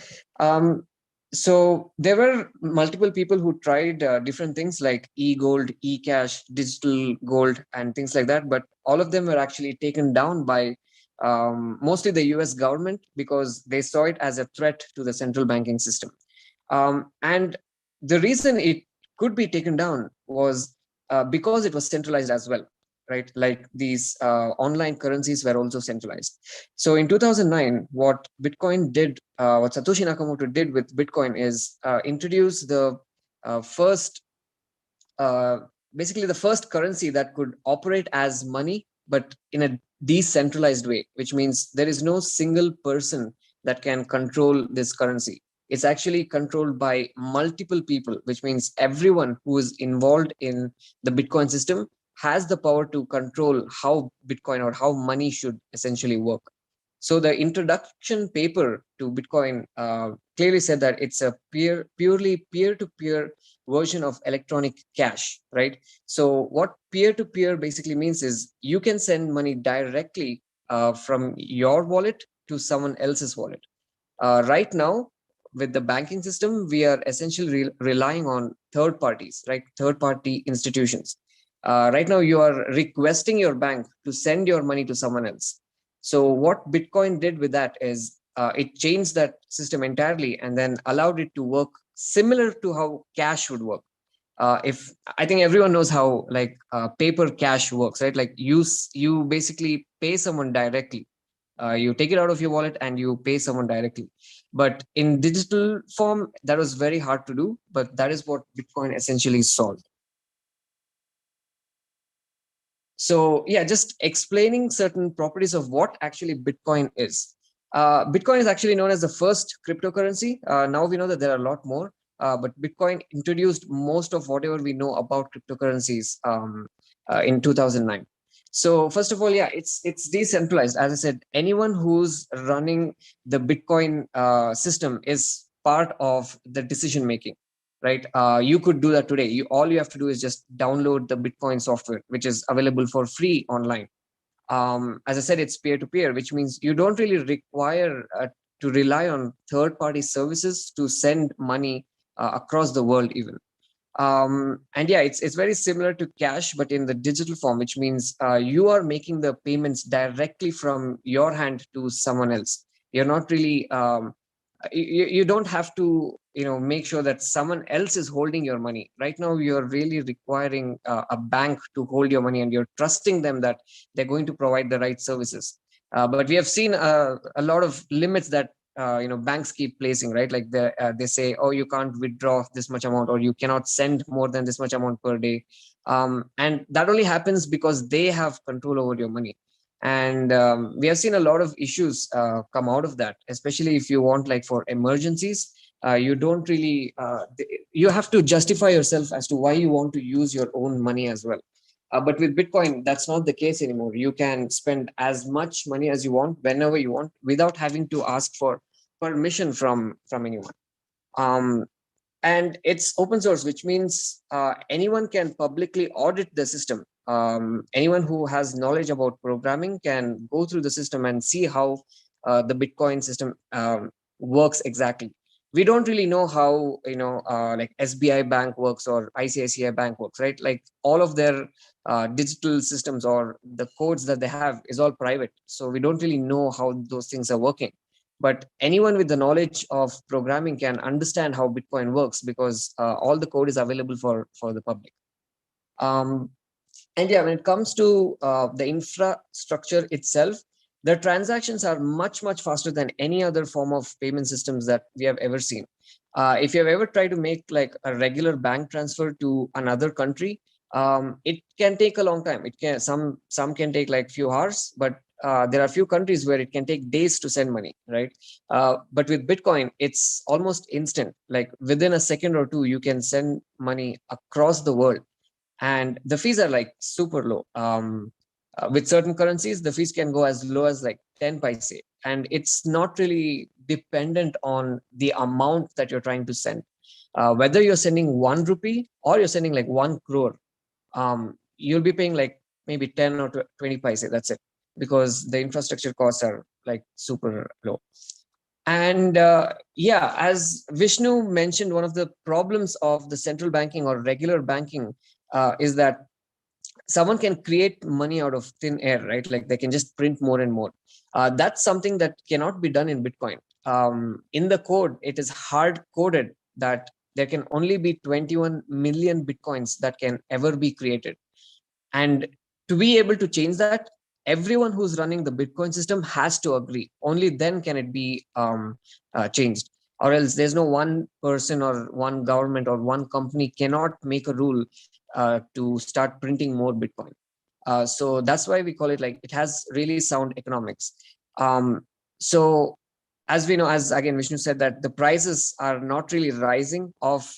So there were multiple people who tried different things like e-gold, e-cash, digital gold, and things like that. But all of them were actually taken down by mostly the US government, because they saw it as a threat to the central banking system. And the reason it could be taken down was because it was centralized as well, right? Like, these online currencies were also centralized. So in 2009, what Bitcoin did, what Satoshi Nakamoto did with Bitcoin is introduce the first, basically the first currency that could operate as money, but in a decentralized way, which means there is no single person that can control this currency. It's actually controlled by multiple people, which means everyone who is involved in the Bitcoin system has the power to control how Bitcoin or how money should essentially work. So the introduction paper to Bitcoin clearly said that it's a purely peer-to-peer version of electronic cash, right? So what peer-to-peer basically means is you can send money directly from your wallet to someone else's wallet. Right now, with the banking system, we are essentially relying on third parties, right? Third-party institutions. Right now, you are requesting your bank to send your money to someone else. So what Bitcoin did with that is it changed that system entirely and then allowed it to work similar to how cash would work. If I think everyone knows how like paper cash works, right? Like, you basically pay someone directly. You take it out of your wallet and you pay someone directly. But in digital form, that was very hard to do. But that is what Bitcoin essentially solved. So yeah, just explaining certain properties of what actually Bitcoin is. Bitcoin is actually known as the first cryptocurrency. Now we know that there are a lot more, but Bitcoin introduced most of whatever we know about cryptocurrencies in 2009. So first of all, yeah, it's decentralized. As I said, anyone who's running the Bitcoin system is part of the decision making. right? You could do that today. All you have to do is just download the Bitcoin software, which is available for free online. As I said, it's peer-to-peer, which means you don't really require to rely on third-party services to send money across the world even. And yeah, it's very similar to cash, but in the digital form, which means you are making the payments directly from your hand to someone else. You're not really you don't have to make sure that someone else is holding your money. Right now you're really requiring a bank to hold your money, and you're trusting them that they're going to provide the right services. But we have seen a lot of limits that banks keep placing, right? Like they say, oh, you can't withdraw this much amount, or you cannot send more than this much amount per day. And that only happens because they have control over your money. And we have seen a lot of issues come out of that, especially if you want, like, for emergencies. You don't really you have to justify yourself as to why you want to use your own money as well. But with Bitcoin, that's not the case anymore. You can spend as much money as you want whenever you want without having to ask for permission from anyone. um, and it's open source, which means anyone can publicly audit the system. Anyone who has knowledge about programming can go through the system and see how the Bitcoin system works exactly. We don't really know how like SBI Bank works or ICICI Bank works, right? Like all of their digital systems or the codes that they have is all private, so we don't really know how those things are working. But anyone with the knowledge of programming can understand how Bitcoin works, because all the code is available for the public. um, and yeah, when it comes to the infrastructure itself, the transactions are much faster than any other form of payment systems that we have ever seen. If you have ever tried to make like a regular bank transfer to another country, it can take a long time. It can some can take like few hours, but there are few countries where it can take days to send money, right? But with Bitcoin, it's almost instant. Like within a second or two, you can send money across the world, and the fees are like super low. With certain currencies, the fees can go as low as like 10 paise, and it's not really dependent on the amount that you're trying to send. Whether you're sending 1 rupee or you're sending like 1 crore, you'll be paying like maybe 10 or 20 paise. That's it, because the infrastructure costs are like super low. And yeah, as Vishnu mentioned, one of the problems of the central banking or regular banking is that someone can create money out of thin air, right? Like they can just print more and more. That's something that cannot be done in Bitcoin. In the code, it is hard coded that there can only be 21 million Bitcoins that can ever be created. And to be able to change that, everyone who's running the Bitcoin system has to agree. Only then can it be changed. Or else there's no one person or one government or one company cannot make a rule to start printing more Bitcoin. So that's why we call it, like, it has really sound economics. So as we know, as again Vishnu said, that the prices are not really rising of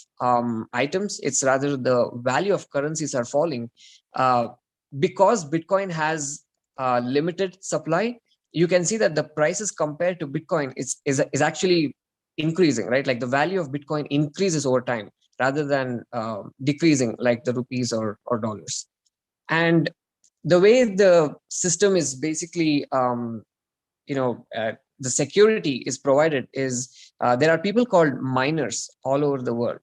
items. It's rather the value of currencies are falling. uh, because Bitcoin has limited supply, you can see that the prices compared to Bitcoin is actually increasing, right? Like the value of Bitcoin increases over time rather than decreasing like the rupees or dollars. And the way the system is basically the security is provided is there are people called miners all over the world.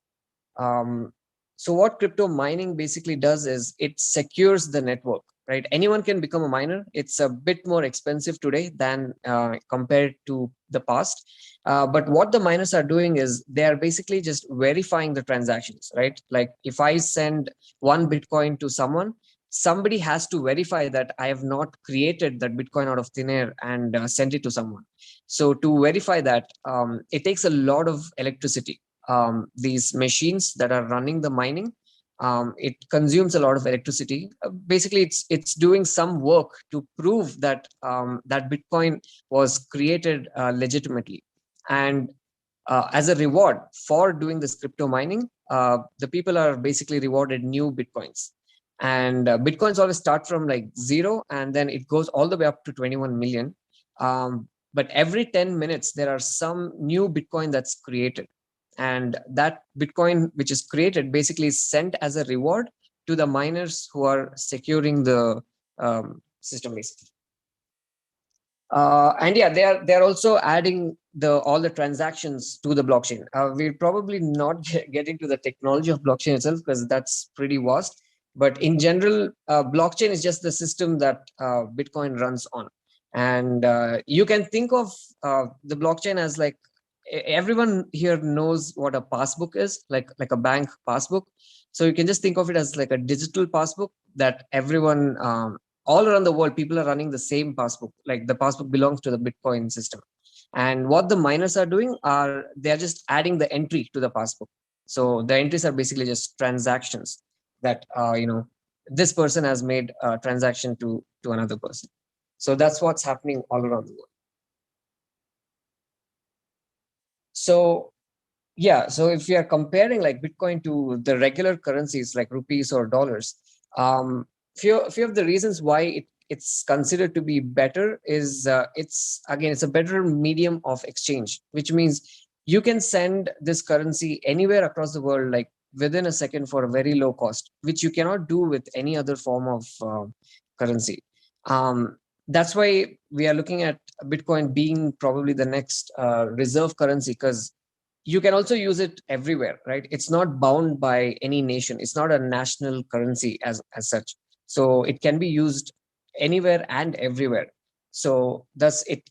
um, so what crypto mining basically does is it secures the network, right? Anyone can become a miner. It's a bit more expensive today than compared to the past. But what the miners are doing is they are basically just verifying the transactions, right? Like if I send 1 Bitcoin to someone, somebody has to verify that I have not created that Bitcoin out of thin air and sent it to someone. So to verify that, it takes a lot of electricity. These machines that are running the mining, it consumes a lot of electricity. Basically, it's doing some work to prove that that Bitcoin was created legitimately. And as a reward for doing this crypto mining, the people are basically rewarded new Bitcoins. And Bitcoins always start from like 0, and then it goes all the way up to 21 million. But every 10 minutes, there are some new Bitcoin that's created. and that Bitcoin which is created basically is sent as a reward to the miners who are securing the system basically. And yeah, they're also adding all the transactions to the blockchain. We'll probably not get into the technology of blockchain itself because that's pretty vast. But in general, blockchain is just the system that Bitcoin runs on. And you can think of the blockchain as like everyone here knows what a passbook is, like a bank passbook. So you can just think of it as like a digital passbook that everyone all around the world, people are running the same passbook. Like the passbook belongs to the Bitcoin system. And what the miners are doing are they're just adding the entry to the passbook. So the entries are basically just transactions that this person has made a transaction to another person. So that's what's happening all around the world. So yeah, so if we are comparing like Bitcoin to the regular currencies like rupees or dollars, few of the reasons why it's considered to be better is it's a better medium of exchange, which means you can send this currency anywhere across the world like within a second for a very low cost, which you cannot do with any other form of currency. That's why we are looking at Bitcoin being probably the next reserve currency, because you can also use it everywhere, right? It's not bound by any nation. It's not a national currency as such. So it can be used anywhere and everywhere. So thus it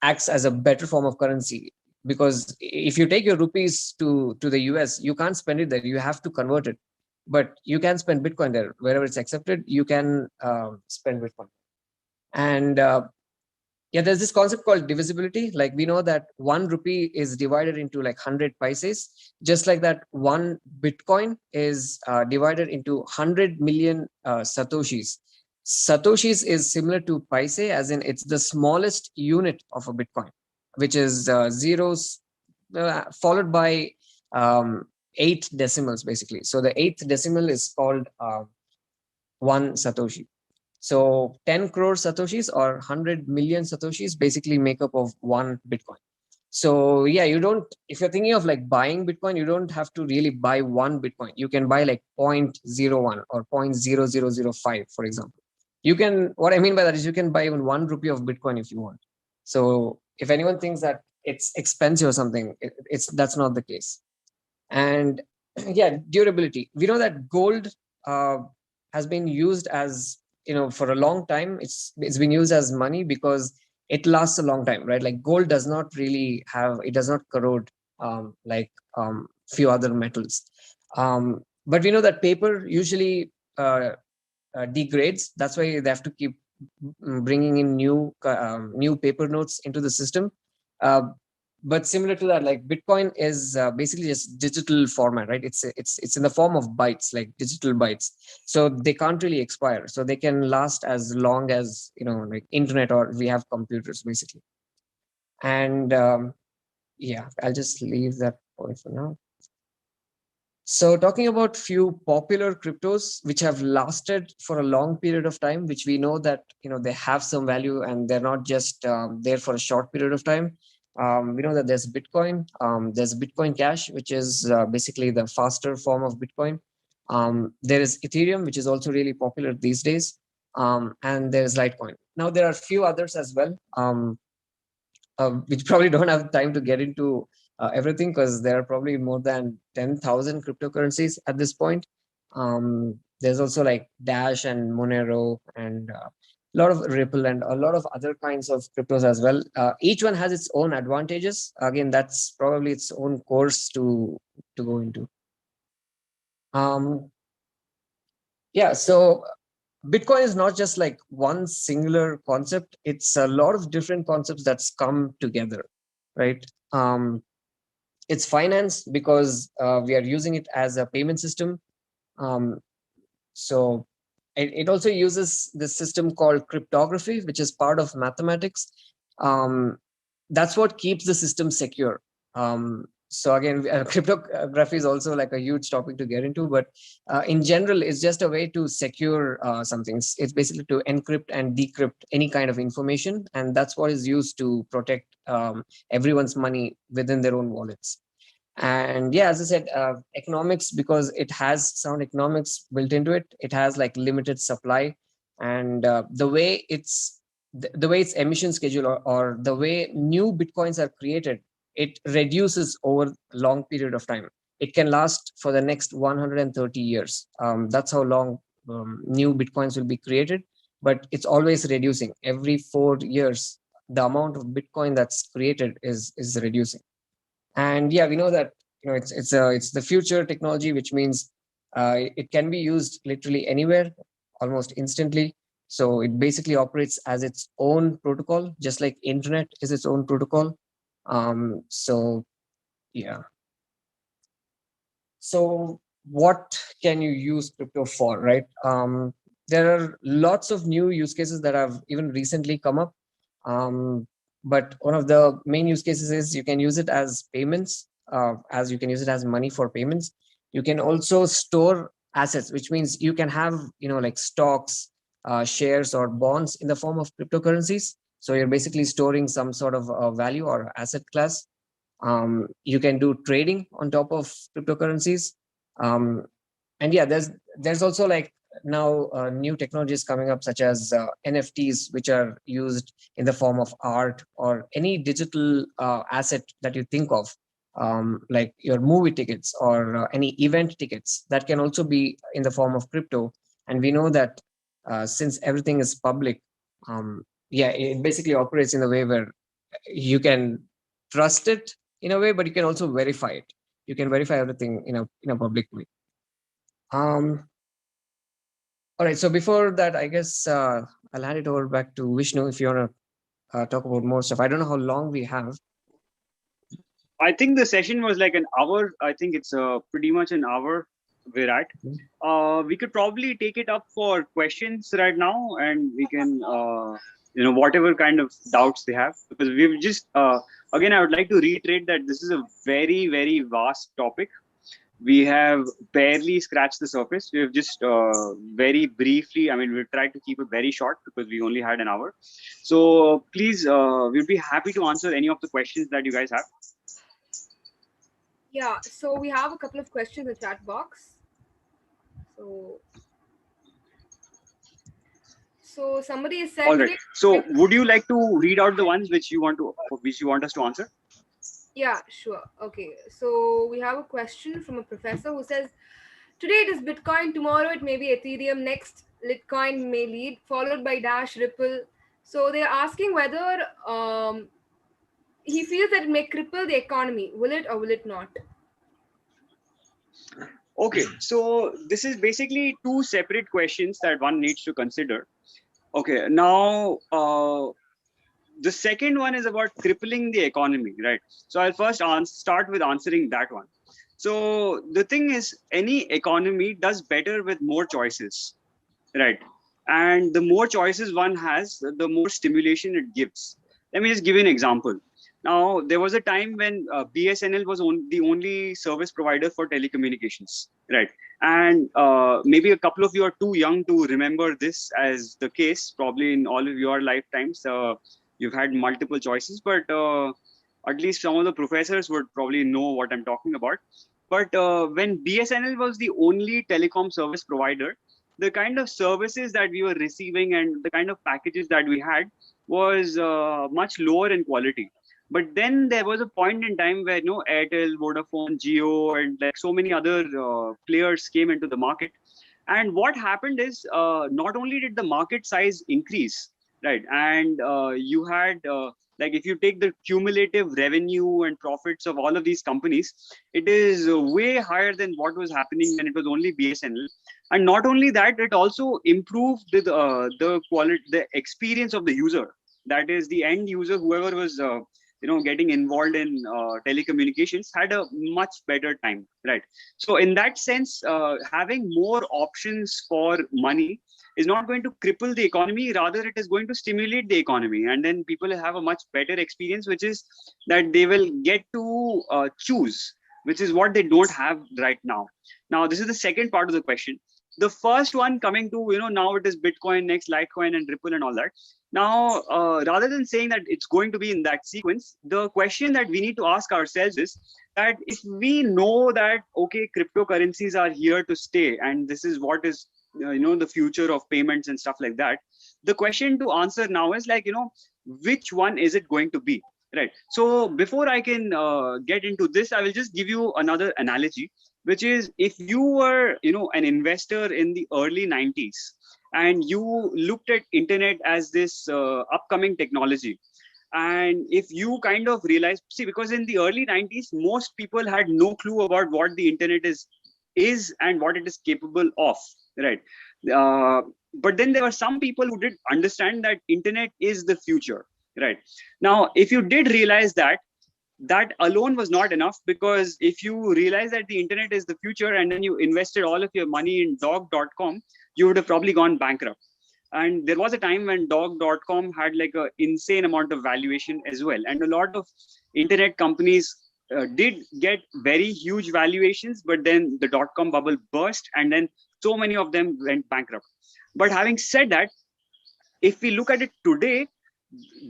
acts as a better form of currency, because if you take your rupees to the US, you can't spend it there. You have to convert it. But you can spend Bitcoin there. Wherever it's accepted, you can spend Bitcoin. And yeah, there's this concept called divisibility. Like we know that 1 rupee is divided into like 100 paise. Just like that, 1 Bitcoin is divided into 100 million satoshis. Satoshis is similar to paise, as in it's the smallest unit of a Bitcoin, which is zeros followed by 8 decimals basically. So the 8th decimal is called 1 satoshi. So 10 crore satoshis or 100 million satoshis basically make up of 1 Bitcoin. So yeah, if you're thinking of like buying Bitcoin, you don't have to really buy 1 Bitcoin. You can buy like 0.01 or 0.0005, for example. What I mean by that is you can buy even 1 rupee of Bitcoin if you want. So if anyone thinks that it's expensive or something, that's not the case. And yeah, durability. We know that gold has been used as, for a long time. It's been used as money because it lasts a long time, right? Like gold does not corrode like few other metals. But we know that paper usually degrades. That's why they have to keep bringing in new paper notes into the system. But similar to that, like Bitcoin is basically just digital format, right? It's in the form of bytes, like digital bytes. So they can't really expire. So they can last as long as, like internet or we have computers basically. And yeah, I'll just leave that point for now. So talking about few popular cryptos which have lasted for a long period of time, which we know that, they have some value and they're not just there for a short period of time. We know that there's Bitcoin, there's Bitcoin Cash, which is basically the faster form of Bitcoin. There is Ethereum, which is also really popular these days. And there's Litecoin. Now, there are a few others as well, which probably don't have time to get into everything, because there are probably more than 10,000 cryptocurrencies at this point. There's also like Dash and Monero and a lot of Ripple and a lot of other kinds of cryptos as well. Each one has its own advantages. Again, that's probably its own course to go into. Yeah, so Bitcoin is not just like one singular concept. It's a lot of different concepts that's come together, right? It's finance because we are using it as a payment system. So it also uses this system called cryptography, which is part of mathematics. That's what keeps the system secure. So again, cryptography is also like a huge topic to get into, but in general, it's just a way to secure something. It's basically to encrypt and decrypt any kind of information, and that's what is used to protect everyone's money within their own wallets. And yeah, as I said, economics, because it has sound economics built into it. It has like limited supply, and the way its emission schedule, or the way new bitcoins are created, it reduces over a long period of time. It can last for the next 130 years. That's how long new bitcoins will be created, but it's always reducing. Every 4 years, the amount of bitcoin that's created is reducing. And yeah, we know that it's the future technology, which means it can be used literally anywhere, almost instantly. So it basically operates as its own protocol, just like internet is its own protocol. So yeah. So what can you use crypto for, right? There are lots of new use cases that have even recently come up. um, but one of the main use cases is you can use it as payments, as you can use it as money for payments. You can also store assets, which means you can have, like stocks, shares, or bonds in the form of cryptocurrencies. So you're basically storing some sort of value or asset class. You can do trading on top of cryptocurrencies. um, and yeah, there's also like now new technologies coming up, such as NFTs, which are used in the form of art or any digital asset that you think of, like your movie tickets or any event tickets, that can also be in the form of crypto. And we know that since everything is public, yeah, it basically operates in a way where you can trust it in a way, but you can also verify it. You can verify everything in a public way. All right. So before that, I guess I'll hand it over back to Vishnu if you want to talk about more stuff. I don't know how long we have. I think the session was like an hour. I think it's pretty much an hour we're at. We could probably take it up for questions right now, and we can, whatever kind of doubts they have, because we've just, again, I would like to reiterate that this is a very, very vast topic. We have barely scratched the surface. We've just very briefly, I mean, we've tried to keep it very short because we only had an hour. So please, we'd be happy to answer any of the questions that you guys have. Yeah, so we have a couple of questions in the chat box. So somebody has said. All right. So would you like to read out the ones which you want us to answer? Yeah, sure. Okay. So we have a question from a professor who says, today it is Bitcoin, tomorrow it may be Ethereum, next Litecoin may lead, followed by Dash, Ripple. So they're asking whether he feels that it may cripple the economy. Will it or will it not? Okay, so this is basically two separate questions that one needs to consider. Okay, now the second one is about crippling the economy, right? So I'll first start with answering that one. So the thing is, any economy does better with more choices, right? And the more choices one has, the more stimulation it gives. Let me just give you an example. Now, there was a time when BSNL was the only service provider for telecommunications, right? And maybe a couple of you are too young to remember this as the case. Probably in all of your lifetimes, you've had multiple choices, but at least some of the professors would probably know what I'm talking about. But when BSNL was the only telecom service provider, the kind of services that we were receiving and the kind of packages that we had was much lower in quality. But then there was a point in time where Airtel, Vodafone, Jio, and like so many other players came into the market. And what happened is not only did the market size increase, right, and you had like if you take the cumulative revenue and profits of all of these companies, it is way higher than what was happening when it was only BSNL. And not only that, it also improved the quality, the experience of the user. That is, the end user, whoever was getting involved in telecommunications, had a much better time, right? So in that sense, having more options for money is not going to cripple the economy. Rather, it is going to stimulate the economy, and then people have a much better experience, which is that they will get to choose, which is what they don't have right now. Now, this is the second part of the question. the first one coming to, now it is Bitcoin, next Litecoin and Ripple and all that. Now, rather than saying that it's going to be in that sequence, the question that we need to ask ourselves is that if we know that, okay, cryptocurrencies are here to stay, and this is what is, the future of payments and stuff like that, the question to answer now is like, which one is it going to be? Right. So before I can get into this, I will just give you another analogy, which is if you were, an investor in the early 90s and you looked at internet as this upcoming technology. And if you kind of realize, see, because in the early 90s, most people had no clue about what the internet is and what it is capable of, right? But then there were some people who did understand that internet is the future, right? Now, if you did realize that, that alone was not enough, because if you realize that the internet is the future and then you invested all of your money in dog.com, you would have probably gone bankrupt. And there was a time when dog.com had like an insane amount of valuation as well. And a lot of internet companies did get very huge valuations, but then the dot-com bubble burst and then so many of them went bankrupt. But having said that, if we look at it today,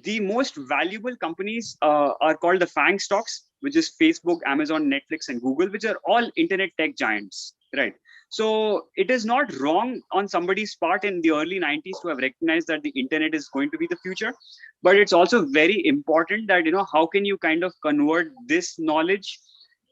the most valuable companies are called the FANG stocks, which is Facebook, Amazon, Netflix, and Google, which are all internet tech giants, right? So it is not wrong on somebody's part in the early 90s to have recognized that the internet is going to be the future, but it's also very important that, how can you kind of convert this knowledge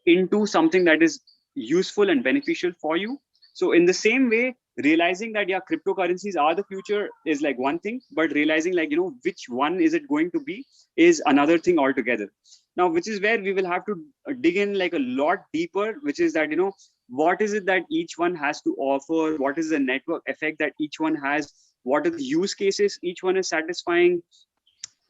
into something that is useful and beneficial for you. So in the same way, realizing that, yeah, cryptocurrencies are the future is like one thing, but realizing like, which one is it going to be is another thing altogether. Now, which is where we will have to dig in like a lot deeper, which is that, what is it that each one has to offer? What is the network effect that each one has? What are the use cases each one is satisfying?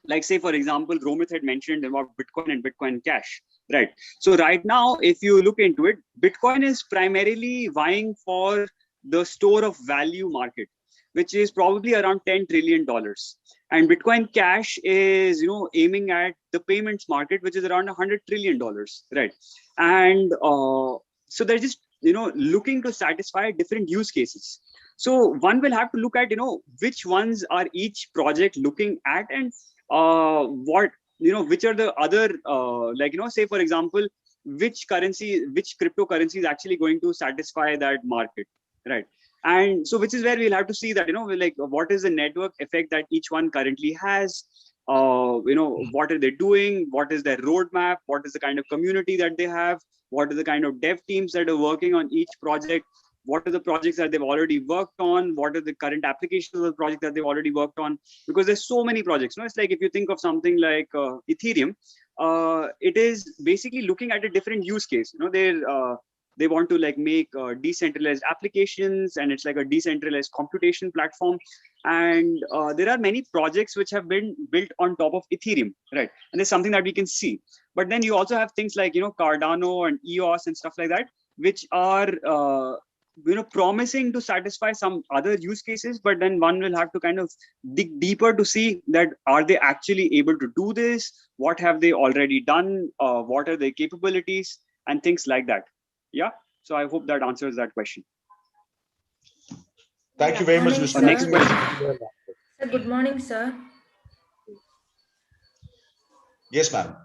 Like, say, for example, Romit had mentioned about Bitcoin and Bitcoin Cash, right? So right now, if you look into it, Bitcoin is primarily vying for the store of value market, which is probably around $10 trillion. And Bitcoin Cash is, aiming at the payments market, which is around $100 trillion, right? And so they're just, looking to satisfy different use cases. So one will have to look at, which ones are each project looking at, and what, which are the other, say, for example, which cryptocurrency is actually going to satisfy that market, right? And so, which is where we'll have to see that, like, what is the network effect that each one currently has? What are they doing? What is their roadmap? What is the kind of community that they have? What are the kind of dev teams that are working on each project? What are the projects that they've already worked on? What are the current applications of the project that they've already worked on? Because there's so many projects. It's like if you think of something like Ethereum, it is basically looking at a different use case. They want to like make decentralized applications, and it's like a decentralized computation platform. And there are many projects which have been built on top of Ethereum, right? And there's something that we can see. But then you also have things like, Cardano and EOS and stuff like that, which are, promising to satisfy some other use cases. But then one will have to kind of dig deeper to see that, are they actually able to do this? What have they already done? What are their capabilities and things like that? Yeah. So I hope that answers that question. Thank you very much, Morning, Mr. sir. Next question. Sir, good morning, sir. Yes, ma'am.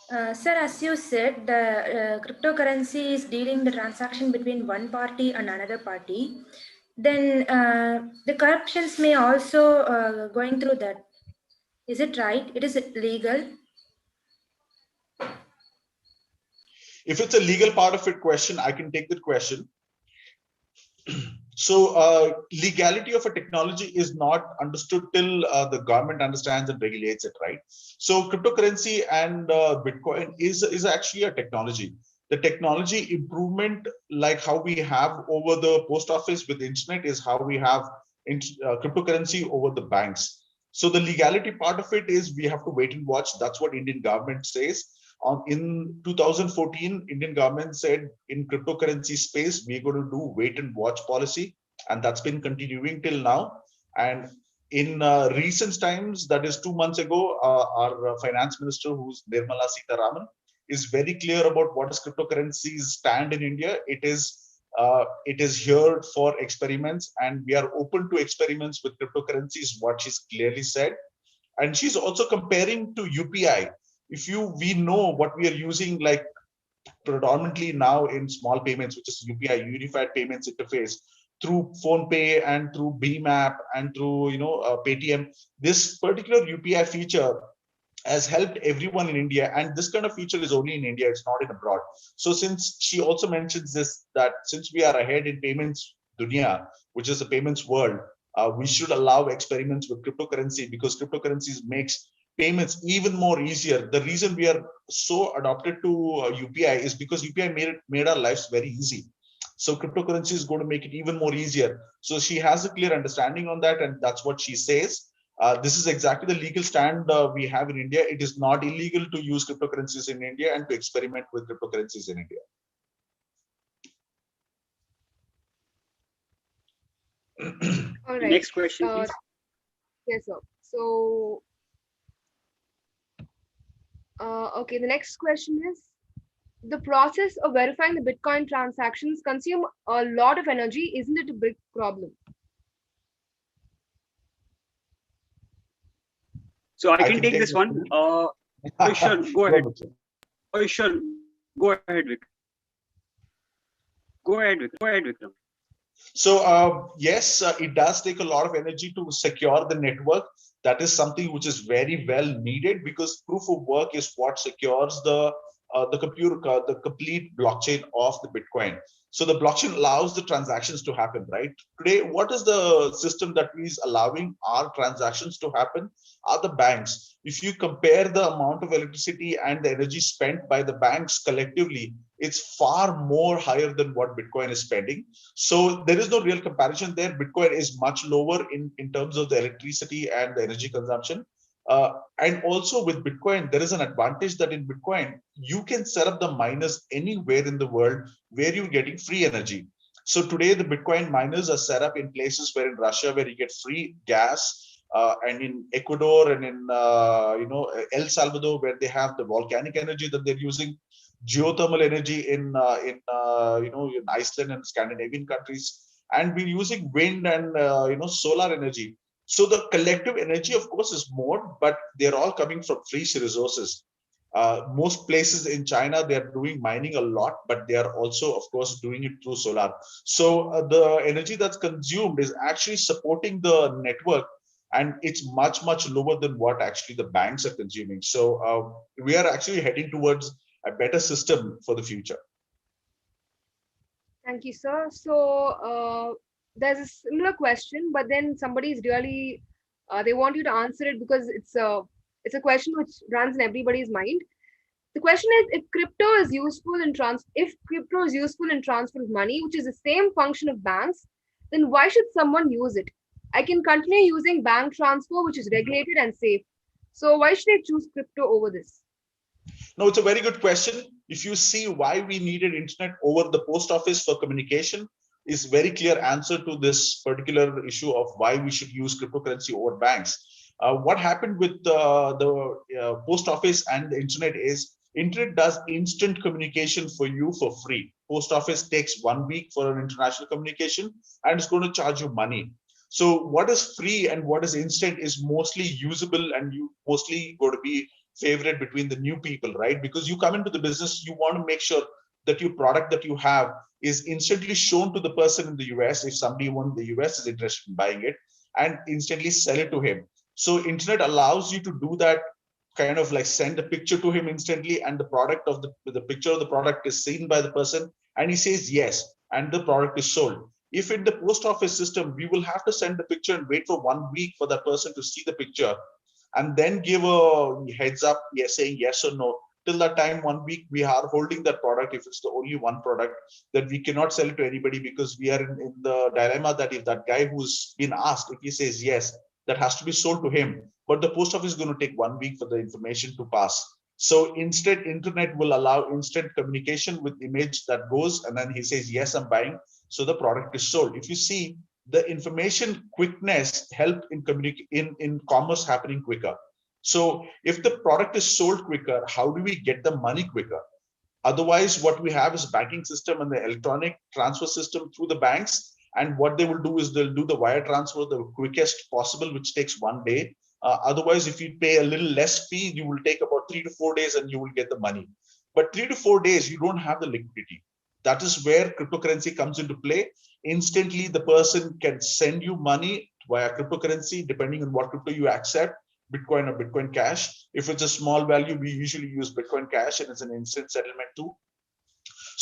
Sir, as you said, the cryptocurrency is dealing the transaction between one party and another party. Then the corruptions may also going through that. Is it right? It is legal. If it's a legal part of it question, I can take that question. So legality of a technology is not understood till the government understands and regulates it, right? So cryptocurrency and Bitcoin is actually a technology. The technology improvement, like how we have over the post office with the internet, is how we have cryptocurrency over the banks. So the legality part of it is we have to wait and watch. That's what Indian government says. In 2014, Indian government said in cryptocurrency space, we're going to do wait and watch policy. And that's been continuing till now. And in recent times, that is 2 months ago, our finance minister, who's Nirmala Sitharaman, is very clear about what is cryptocurrencies stand in India. It is It is here for experiments, and we are open to experiments with cryptocurrencies, what she's clearly said. And she's also comparing to UPI. We know what we are using, like predominantly now in small payments, which is UPI, Unified Payments Interface, through PhonePe and through BMAP and through Paytm. This particular UPI feature has helped everyone in India, and this kind of feature is only in India, it's not in abroad. So since she also mentions this, that since we are ahead in payments dunia, which is the payments world, we should allow experiments with cryptocurrency, because cryptocurrencies makes payments even more easier. The reason we are so adopted to UPI is because UPI made our lives very easy. So cryptocurrency is going to make it even more easier. So she has a clear understanding on that, and that's what she says. This is exactly the legal stand we have in India. It is not illegal to use cryptocurrencies in India and to experiment with cryptocurrencies in India. All right. Next question, please. Yes, sir. So, okay, the next question is, the process of verifying the Bitcoin transactions consume a lot of energy. Isn't it a big problem? So I can take this one. Sure, go ahead. Sure, go ahead, Vikram. Go ahead, Vikram. So yes, it does take a lot of energy to secure the network. That is something which is very well needed, because proof of work is what secures the complete blockchain of the Bitcoin. So the blockchain allows the transactions to happen, right? Today, what is the system that is allowing our transactions to happen? Are the banks. If you compare the amount of electricity and the energy spent by the banks collectively, it's far more higher than what Bitcoin is spending. So there is no real comparison there. Bitcoin is much lower in terms of the electricity and the energy consumption. And also with Bitcoin, there is an advantage that in Bitcoin, you can set up the miners anywhere in the world where you're getting free energy. So today, the Bitcoin miners are set up in places where in Russia, where you get free gas, and in Ecuador and in El Salvador, where they have the volcanic energy that they're using, geothermal energy in Iceland and Scandinavian countries, and we're using wind and solar energy. So the collective energy, of course, is more, but they're all coming from free resources. Most places in China, they are doing mining a lot, but they are also, of course, doing it through solar. So the energy that's consumed is actually supporting the network, and it's much, much lower than what actually the banks are consuming. So we are actually heading towards a better system for the future. Thank you, sir. So, there's a similar question, but then somebody's really they want you to answer it because it's a question which runs in everybody's mind. The question is, if crypto is useful in transfer of money, which is the same function of banks, then why should someone use it? I can continue using bank transfer, which is regulated and safe. So why should I choose crypto over this? No, it's a very good question. If you see why we needed internet over the post office for communication, is very clear answer to this particular issue of why we should use cryptocurrency over banks. What happened with the post office and the internet does instant communication for you for free. Post office takes 1 week for an international communication, and it's going to charge you money. So what is free and what is instant is mostly usable, and you mostly going to be favorite between the new people, right? Because you come into the business, you want to make sure that your product that you have is instantly shown to the person in the US, if somebody in the US is interested in buying it, and instantly sell it to him. So internet allows you to do that, kind of like send a picture to him instantly, and the picture of the product is seen by the person, and he says yes, and the product is sold. If in the post office system, we will have to send the picture and wait for 1 week for that person to see the picture, and then give a heads up, yes, saying yes or no. Till that time, 1 week, we are holding that product. If it's the only one product, that we cannot sell it to anybody, because we are in the dilemma that if that guy who's been asked, if he says yes, that has to be sold to him. But the post office is going to take 1 week for the information to pass. So instead, internet will allow instant communication with image that goes, and then he says, yes, I'm buying. So the product is sold. If you see, the information quickness help in commerce happening quicker. So if the product is sold quicker, how do we get the money quicker? Otherwise, what we have is banking system and the electronic transfer system through the banks. And what they will do is they'll do the wire transfer the quickest possible, which takes 1 day. Otherwise, if you pay a little less fee, you will take about 3 to 4 days and you will get the money. But 3 to 4 days, you don't have the liquidity. That is where cryptocurrency comes into play. Instantly, the person can send you money via cryptocurrency, depending on what crypto you accept, Bitcoin or Bitcoin Cash. If it's a small value, we usually use Bitcoin Cash and it's an instant settlement too.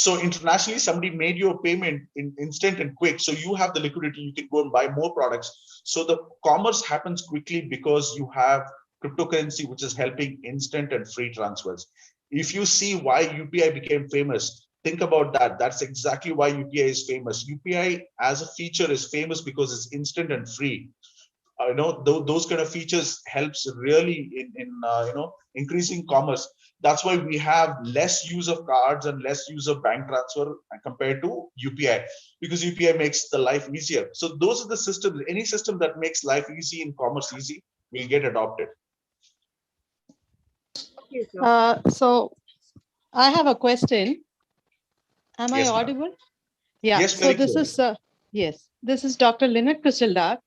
So internationally, somebody made you a payment in instant and quick. So you have the liquidity, you can go and buy more products. So the commerce happens quickly because you have cryptocurrency, which is helping instant and free transfers. If you see why UPI became famous, think about that. That's exactly why UPI is famous. UPI as a feature is famous because it's instant and free. Those kind of features helps really in increasing commerce. That's why we have less use of cards and less use of bank transfer compared to UPI, because UPI makes the life easier. So those are the systems. Any system that makes life easy and commerce easy will get adopted. So I have a question. Am Yes, I audible? Yeah. Yes, so this is yes. This is Dr. Lynette Crystalda.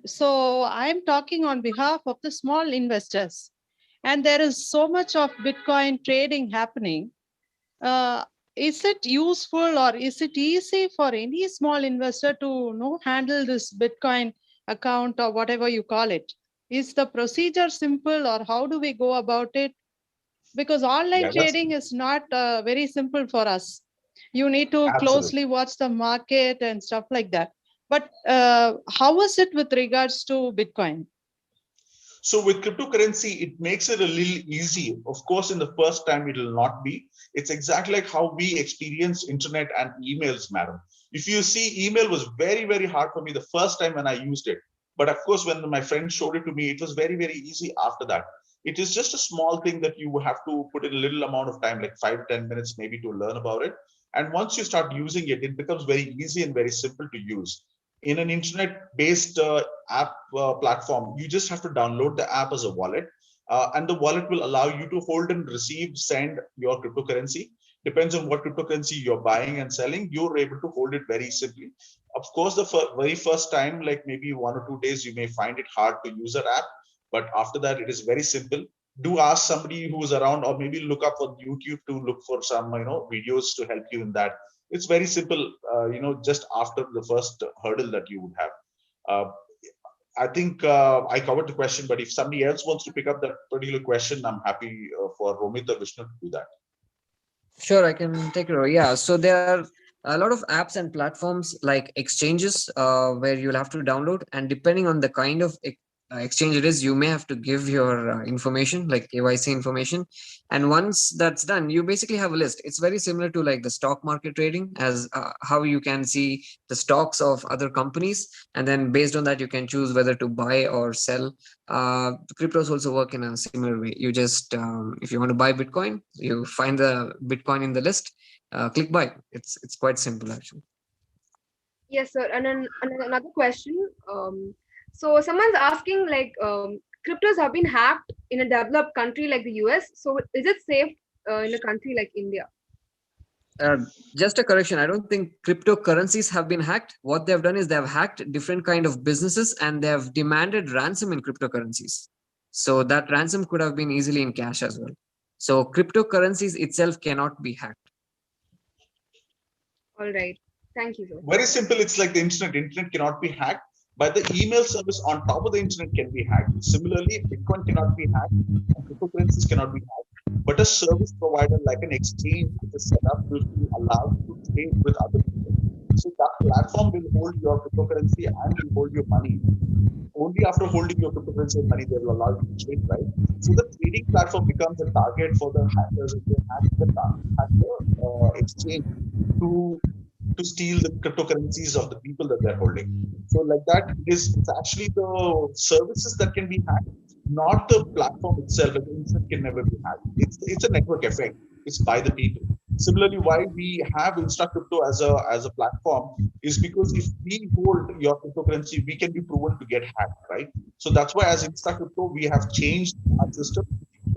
So I'm talking on behalf of the small investors, and there is so much of Bitcoin trading happening. Is it useful or is it easy for any small investor to handle this Bitcoin account or whatever you call it? Is the procedure simple, or how do we go about it? Because online trading is not very simple for us. You need to closely watch the market and stuff like that. But how is it with regards to Bitcoin? So with cryptocurrency, it makes it a little easy. Of course, in the first time, it will not be. It's exactly like how we experience internet and emails, madam. If you see, email was very, very hard for me the first time when I used it. But of course, when my friend showed it to me, it was very, very easy after that. It is just a small thing that you have to put in a little amount of time, like 5 to 10 minutes maybe, to learn about it. And once you start using it, it becomes very easy and very simple to use. In an internet-based app platform, you just have to download the app as a wallet, and the wallet will allow you to hold and receive, send your cryptocurrency. Depends on what cryptocurrency you're buying and selling, you're able to hold it very simply. Of course, the very first time, like maybe 1 or 2 days, you may find it hard to use that app, but after that, it is very simple. Do ask somebody who's around, or maybe look up on YouTube to look for some videos to help you in that. It's very simple, just after the first hurdle that you would have. I think I covered the question, but if somebody else wants to pick up that particular question, I'm happy for Romit or Vishnu to do that. Sure, I can take it over. Yeah, so there are a lot of apps and platforms like exchanges where you'll have to download, and depending on the kind of exchange it is, you may have to give your information, like KYC information. And once that's done, you basically have a list. It's very similar to like the stock market trading, as how you can see the stocks of other companies, and then based on that you can choose whether to buy or sell. Cryptos also work in a similar way. You just if you want to buy Bitcoin, you find the Bitcoin in the list, click buy. It's quite simple actually. Yes, sir. And then another question. So someone's asking, like, cryptos have been hacked in a developed country like the US. So is it safe in a country like India? Just a correction. I don't think cryptocurrencies have been hacked. What they have done is they have hacked different kind of businesses, and they have demanded ransom in cryptocurrencies. So that ransom could have been easily in cash as well. So cryptocurrencies itself cannot be hacked. All right. Thank you, sir. Very simple. It's like the internet. Internet cannot be hacked, but the email service on top of the internet can be hacked. Similarly, Bitcoin cannot be hacked, and cryptocurrencies cannot be hacked. But a service provider like an exchange is set up to be allowed to trade with other people. So that platform will hold your cryptocurrency and will hold your money. Only after holding your cryptocurrency and money, they will allow you to trade, right? So the trading platform becomes a target for the hackers if they hack the exchange to steal the cryptocurrencies of the people that they're holding. So like that, it's actually the services that can be hacked, not the platform itself. The internet can never be hacked. It's a network effect. It's by the people. Similarly, why we have InstaCrypto as a platform is because if we hold your cryptocurrency, we can be proven to get hacked, right? So that's why as InstaCrypto, we have changed our system.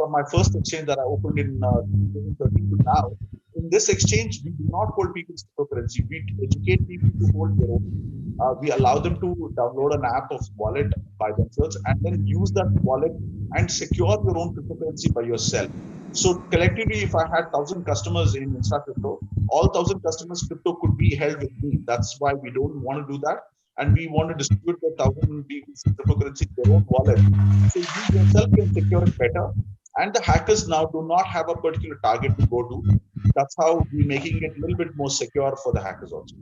from my first exchange that I opened in 2013 to now, in this exchange, we do not hold people's cryptocurrency. We educate people to hold their own. We allow them to download an app of wallet by themselves and then use that wallet and secure your own cryptocurrency by yourself. So collectively, if I had 1,000 customers in InstaCrypto, all 1,000 customers crypto could be held with me. That's why we don't want to do that. And we want to distribute the 1,000 people's cryptocurrency in their own wallet. So you yourself can secure it better. And the hackers now do not have a particular target to go to. That's how we're making it a little bit more secure for the hackers also.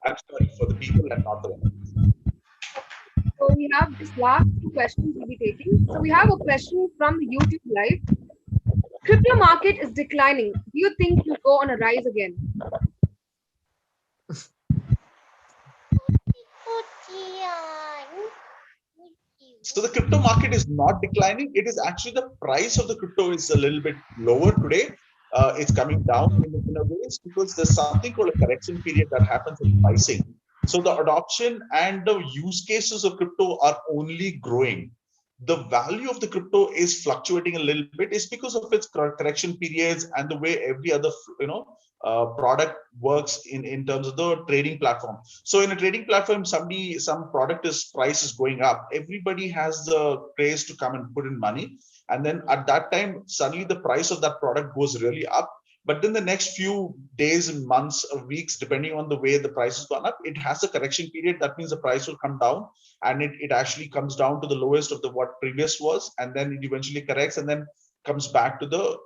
I'm sorry, for the people and not the owners. So we have this last two questions we'll be taking. So we have a question from the YouTube live. Crypto market is declining. Do you think it will go on a rise again? So the crypto market is not declining. It is actually the price of the crypto is a little bit lower today. It's coming down in a way because there's something called a correction period that happens in pricing. So the adoption and the use cases of crypto are only growing. The value of the crypto is fluctuating a little bit. It's because of its correction periods and the way every other product works in terms of the trading platform. So in a trading platform, some product price is going up. Everybody has the craze to come and put in money, and then at that time, suddenly the price of that product goes really up. But then the next few days and months or weeks, depending on the way the price has gone up, it has a correction period. That means the price will come down, and it actually comes down to the lowest of the what previous was, and then it eventually corrects and then comes back to the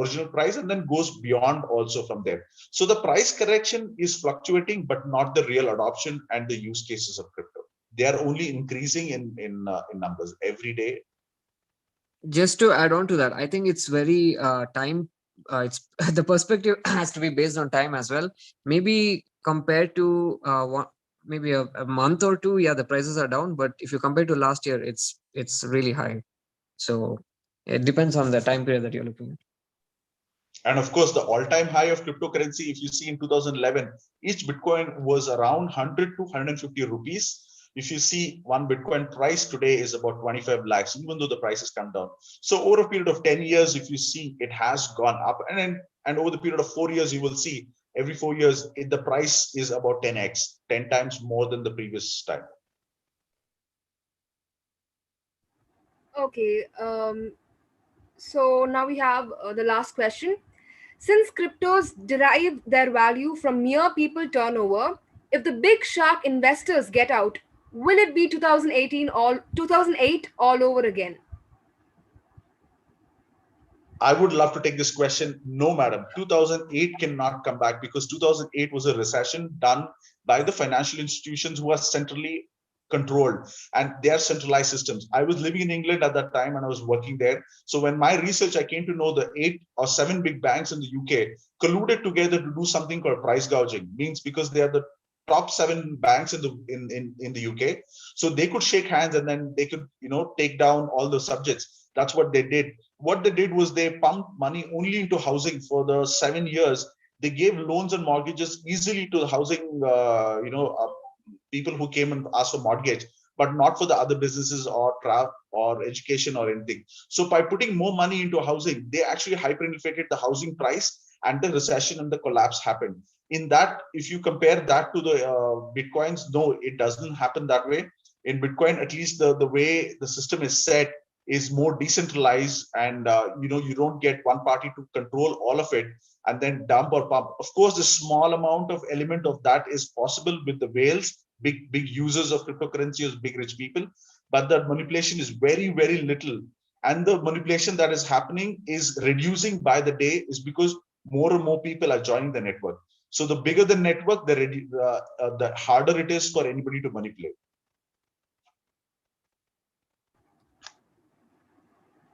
original price and then goes beyond also from there. So the price correction is fluctuating, but not the real adoption and the use cases of crypto. They are only increasing in numbers every day. Just to add on to that, I think it's very time. It's the perspective has to be based on time as well. Maybe compared to maybe a month or two, yeah, the prices are down. But if you compare to last year, it's really high. So it depends on the time period that you're looking at. And of course, the all-time high of cryptocurrency, if you see in 2011, each Bitcoin was around 100 to 150 rupees. If you see one Bitcoin price today is about 25 lakhs, even though the price has come down. So over a period of 10 years, if you see, it has gone up. And over the period of 4 years, you will see every 4 years, the price is about 10x, 10 times more than the previous time. Okay. So now we have the last question. Since cryptos derive their value from mere people turnover, if the big shark investors get out, will it be 2008 all over again? I would love to take this question. No, madam. 2008 cannot come back because 2008 was a recession done by the financial institutions who are centrally controlled, and they are centralized systems. I was living in England at that time and I was working there. So when my research, I came to know the 8 or 7 big banks in the UK colluded together to do something called price gouging. Means because they are the top 7 banks in the UK, so they could shake hands and then they could take down all the subjects. That's what they did. What they did was they pumped money only into housing for the 7 years. They gave loans and mortgages easily to the housing people who came and asked for mortgage, but not for the other businesses or travel or education or anything. So by putting more money into housing, they actually hyperinflated the housing price, and the recession and the collapse happened. In that, if you compare that to the Bitcoins, no, it doesn't happen that way. In Bitcoin, at least the way the system is set is more decentralized, and you don't get one party to control all of it and then dump or pump. Of course, the small amount of element of that is possible with the whales, big users of cryptocurrency as big rich people, but the manipulation is very, very little. And the manipulation that is happening is reducing by the day, is because more and more people are joining the network. So the bigger the network, the harder it is for anybody to manipulate.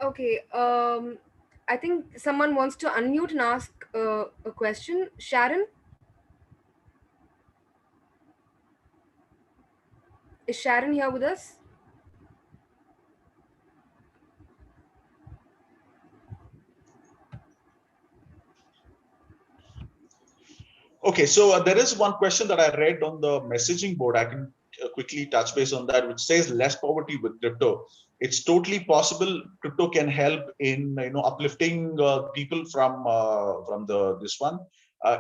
Okay. I think someone wants to unmute and ask a question. Sharon? Is Sharon here with us? Okay, so there is one question that I read on the messaging board. I can quickly touch base on that, which says less poverty with crypto. It's totally possible. Crypto can help in uplifting people from this one.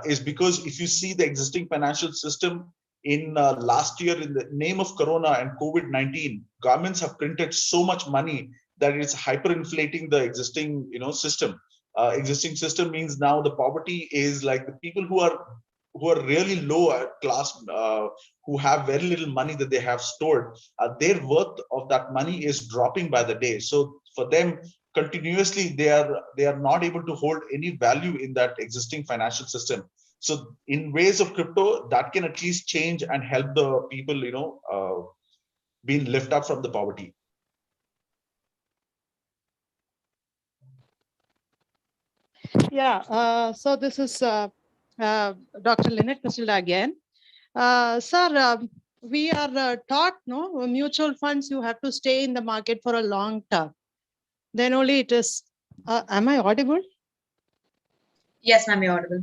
Is because if you see the existing financial system in last year, in the name of Corona and COVID-19, governments have printed so much money that it's hyperinflating the existing system. Existing system means now the poverty is like the people who are really low class, who have very little money that they have stored. Their worth of that money is dropping by the day. So for them, continuously they are not able to hold any value in that existing financial system. So in ways of crypto, that can at least change and help the people being lifted up from the poverty. Yeah, so this is Dr. Lynette Priscilla again. Sir, we are taught, no, mutual funds, you have to stay in the market for a long term. Then only it is, am I audible? Yes, ma'am, you're audible.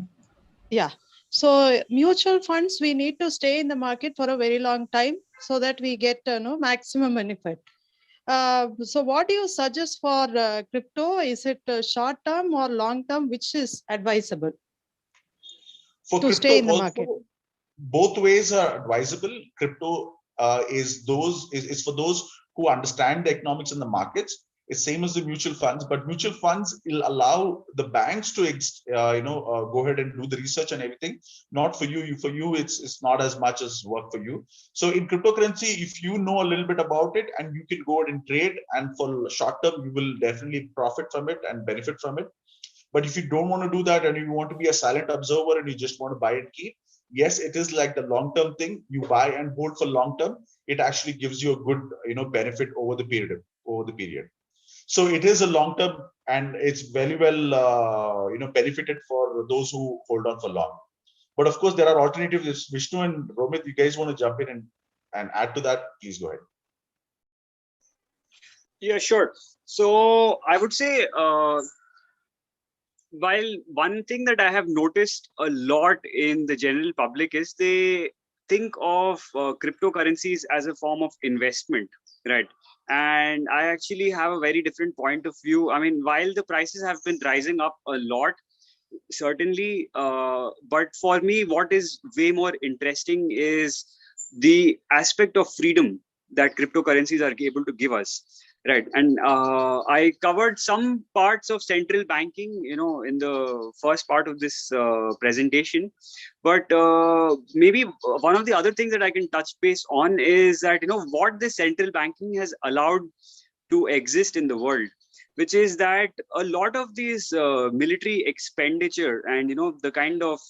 Yeah. So mutual funds, we need to stay in the market for a very long time so that we get maximum benefit. So what do you suggest for crypto? Is it short term or long term? Which is advisable for to crypto stay in the also, market? Both ways are advisable. Crypto is for those who understand the economics in the markets. It's same as the mutual funds, but mutual funds will allow the banks to go ahead and do the research and everything. Not for you. For you, it's not as much as work for you. So in cryptocurrency, if you know a little bit about it and you can go ahead and trade, and for short term, you will definitely profit from it and benefit from it. But if you don't want to do that and you want to be a silent observer and you just want to buy and keep, yes, it is like the long-term thing. You buy and hold for long term. It actually gives you a good, benefit over the period. So it is a long term, and it's very well, benefited for those who hold on for long. But of course, there are alternatives. Vishnu and Romit, you guys want to jump in and add to that? Please go ahead. Yeah, sure. So I would say, while one thing that I have noticed a lot in the general public is they think of cryptocurrencies as a form of investment, right? And I actually have a very different point of view. I mean, while the prices have been rising up a lot, certainly, but for me, what is way more interesting is the aspect of freedom that cryptocurrencies are able to give us. Right. And I covered some parts of central banking, in the first part of this presentation. But maybe one of the other things that I can touch base on is that, what the central banking has allowed to exist in the world, which is that a lot of these military expenditure and, the kind of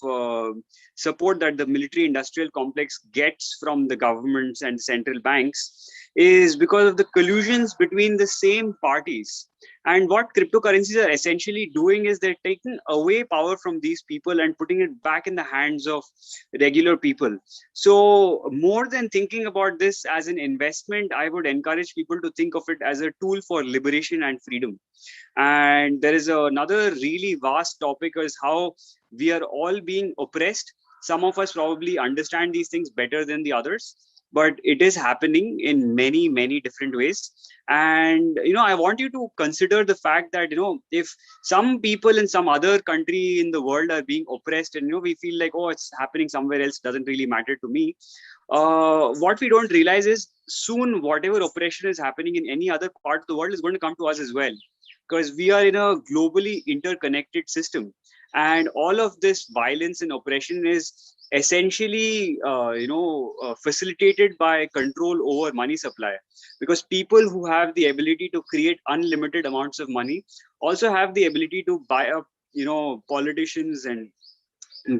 support that the military industrial complex gets from the governments and central banks is because of the collusions between the same parties. And what cryptocurrencies are essentially doing is they're taking away power from these people and putting it back in the hands of regular people. So more than thinking about this as an investment, I would encourage people to think of it as a tool for liberation and freedom. And there is another really vast topic is how we are all being oppressed. Some of us probably understand these things better than the others, but it is happening in many, many different ways. And, I want you to consider the fact that, if some people in some other country in the world are being oppressed and, we feel like, oh, it's happening somewhere else, doesn't really matter to me. What we don't realize is soon whatever oppression is happening in any other part of the world is going to come to us as well, because we are in a globally interconnected system. And all of this violence and oppression is essentially facilitated by control over money supply, because people who have the ability to create unlimited amounts of money also have the ability to buy up politicians and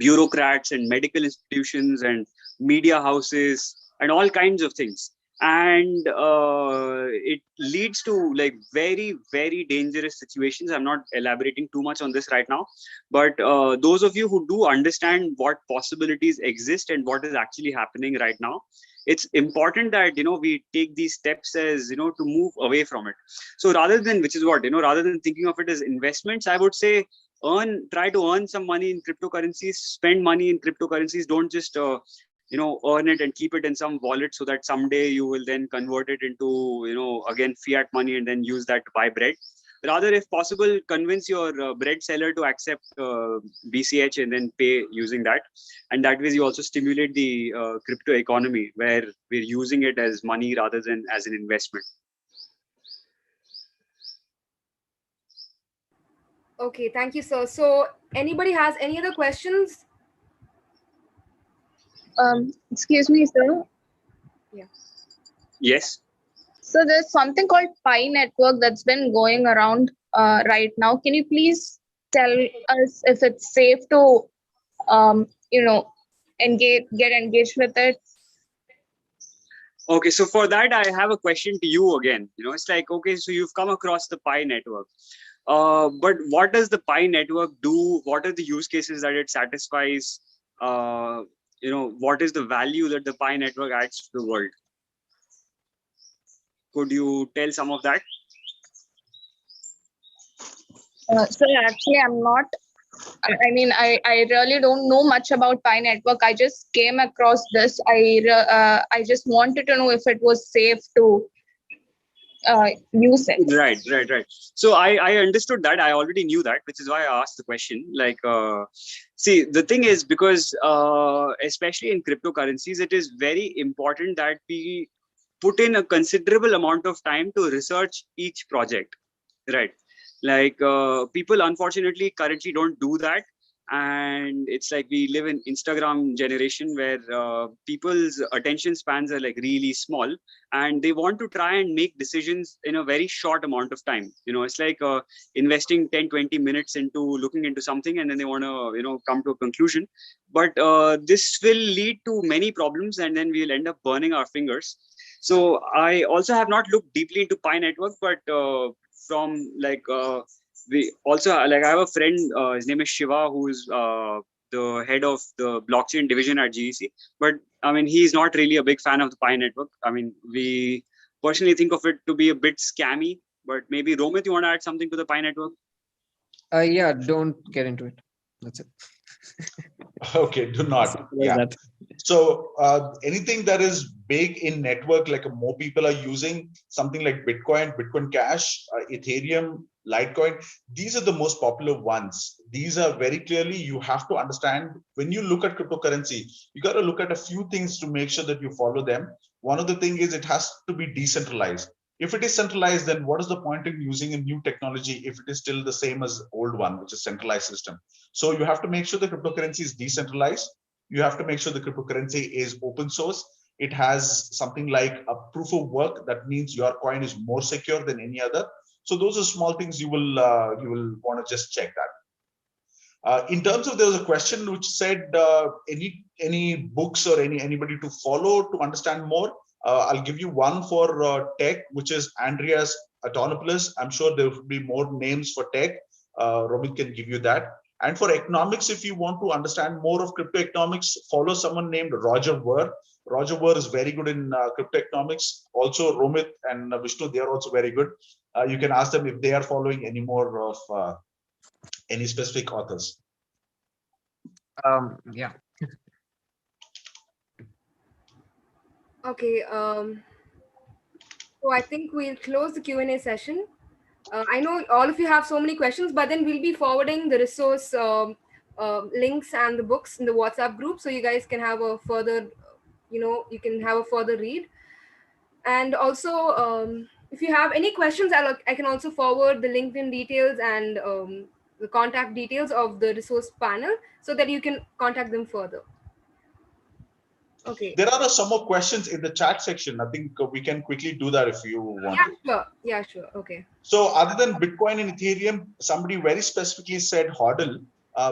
bureaucrats and medical institutions and media houses and all kinds of things. And it leads to like very, very dangerous situations. I'm not elaborating too much on this right now, but those of you who do understand what possibilities exist and what is actually happening right now, it's important that we take these steps as to move away from it. So rather than, which is what rather than thinking of it as investments, I would say try to earn some money in cryptocurrencies, spend money in cryptocurrencies. Don't just earn it and keep it in some wallet so that someday you will then convert it into, again, fiat money and then use that to buy bread. Rather, if possible, convince your bread seller to accept BCH and then pay using that. And that way you also stimulate the crypto economy where we're using it as money rather than as an investment. Okay, thank you, sir. So anybody has any other questions? Excuse me, sir. Yeah. Yes. So there's something called Pi network that's been going around right now. Can you please tell us if it's safe to, get engaged with it? Okay, so for that, I have a question to you again. It's like, okay, so you've come across the Pi network. But what does the Pi network do? What are the use cases that it satisfies? What is the value that the Pi network adds to the world? Could you tell some of that? So actually, I'm not. I really don't know much about Pi network. I just came across this. I just wanted to know if it was safe to use it. Right. So I understood that. I already knew that, which is why I asked the question. Like, see, the thing is, because especially in cryptocurrencies, it is very important that we put in a considerable amount of time to research each project, right? Like, people unfortunately currently don't do that. And it's like we live in Instagram generation where people's attention spans are like really small, and they want to try and make decisions in a very short amount of time. It's like investing 10-20 minutes into looking into something, and then they want to come to a conclusion. But this will lead to many problems, and then we'll end up burning our fingers. So I also have not looked deeply into Pi network, but from like we also, like, I have a friend, his name is Shiva, who is the head of the blockchain division at GEC. But I mean, he's not really a big fan of the Pi network. I mean, we personally think of it to be a bit scammy. But maybe Romit, you want to add something to the Pi network? Yeah, don't get into it. That's it. Okay, do not. Yeah. So anything that is big in network, like more people are using, something like Bitcoin, Bitcoin Cash, Ethereum, Litecoin, these are the most popular ones. These are very clearly, you have to understand when you look at cryptocurrency, you got to look at a few things to make sure that you follow them. One of the things is it has to be decentralized. If it is centralized, then what is the point in using a new technology if it is still the same as old one, which is centralized system? So you have to make sure the cryptocurrency is decentralized. You have to make sure the cryptocurrency is open source. It has something like a proof of work. That means your coin is more secure than any other. So those are small things you will want to just check that. In terms of, there was a question which said any books or anybody to follow to understand more. I'll give you one for tech, which is Andreas Antonopoulos. I'm sure there will be more names for tech. Romit can give you that. And for economics, if you want to understand more of crypto economics, follow someone named Roger Ver. Roger Ver is very good in crypto economics. Also, Romit and Vishnu, they are also very good. You can ask them if they are following any more of any specific authors. Yeah. Okay. So I think we'll close the Q&A session. I know all of you have so many questions, but then we'll be forwarding the resource links and the books in the WhatsApp group, so you guys can have a further, you can have a further read. And also, if you have any questions, I can also forward the LinkedIn details and the contact details of the resource panel so that you can contact them further. Okay. There are some more questions in the chat section. I think we can quickly do that if you want to. Yeah, sure. Okay. So other than Bitcoin and Ethereum, somebody very specifically said HODL.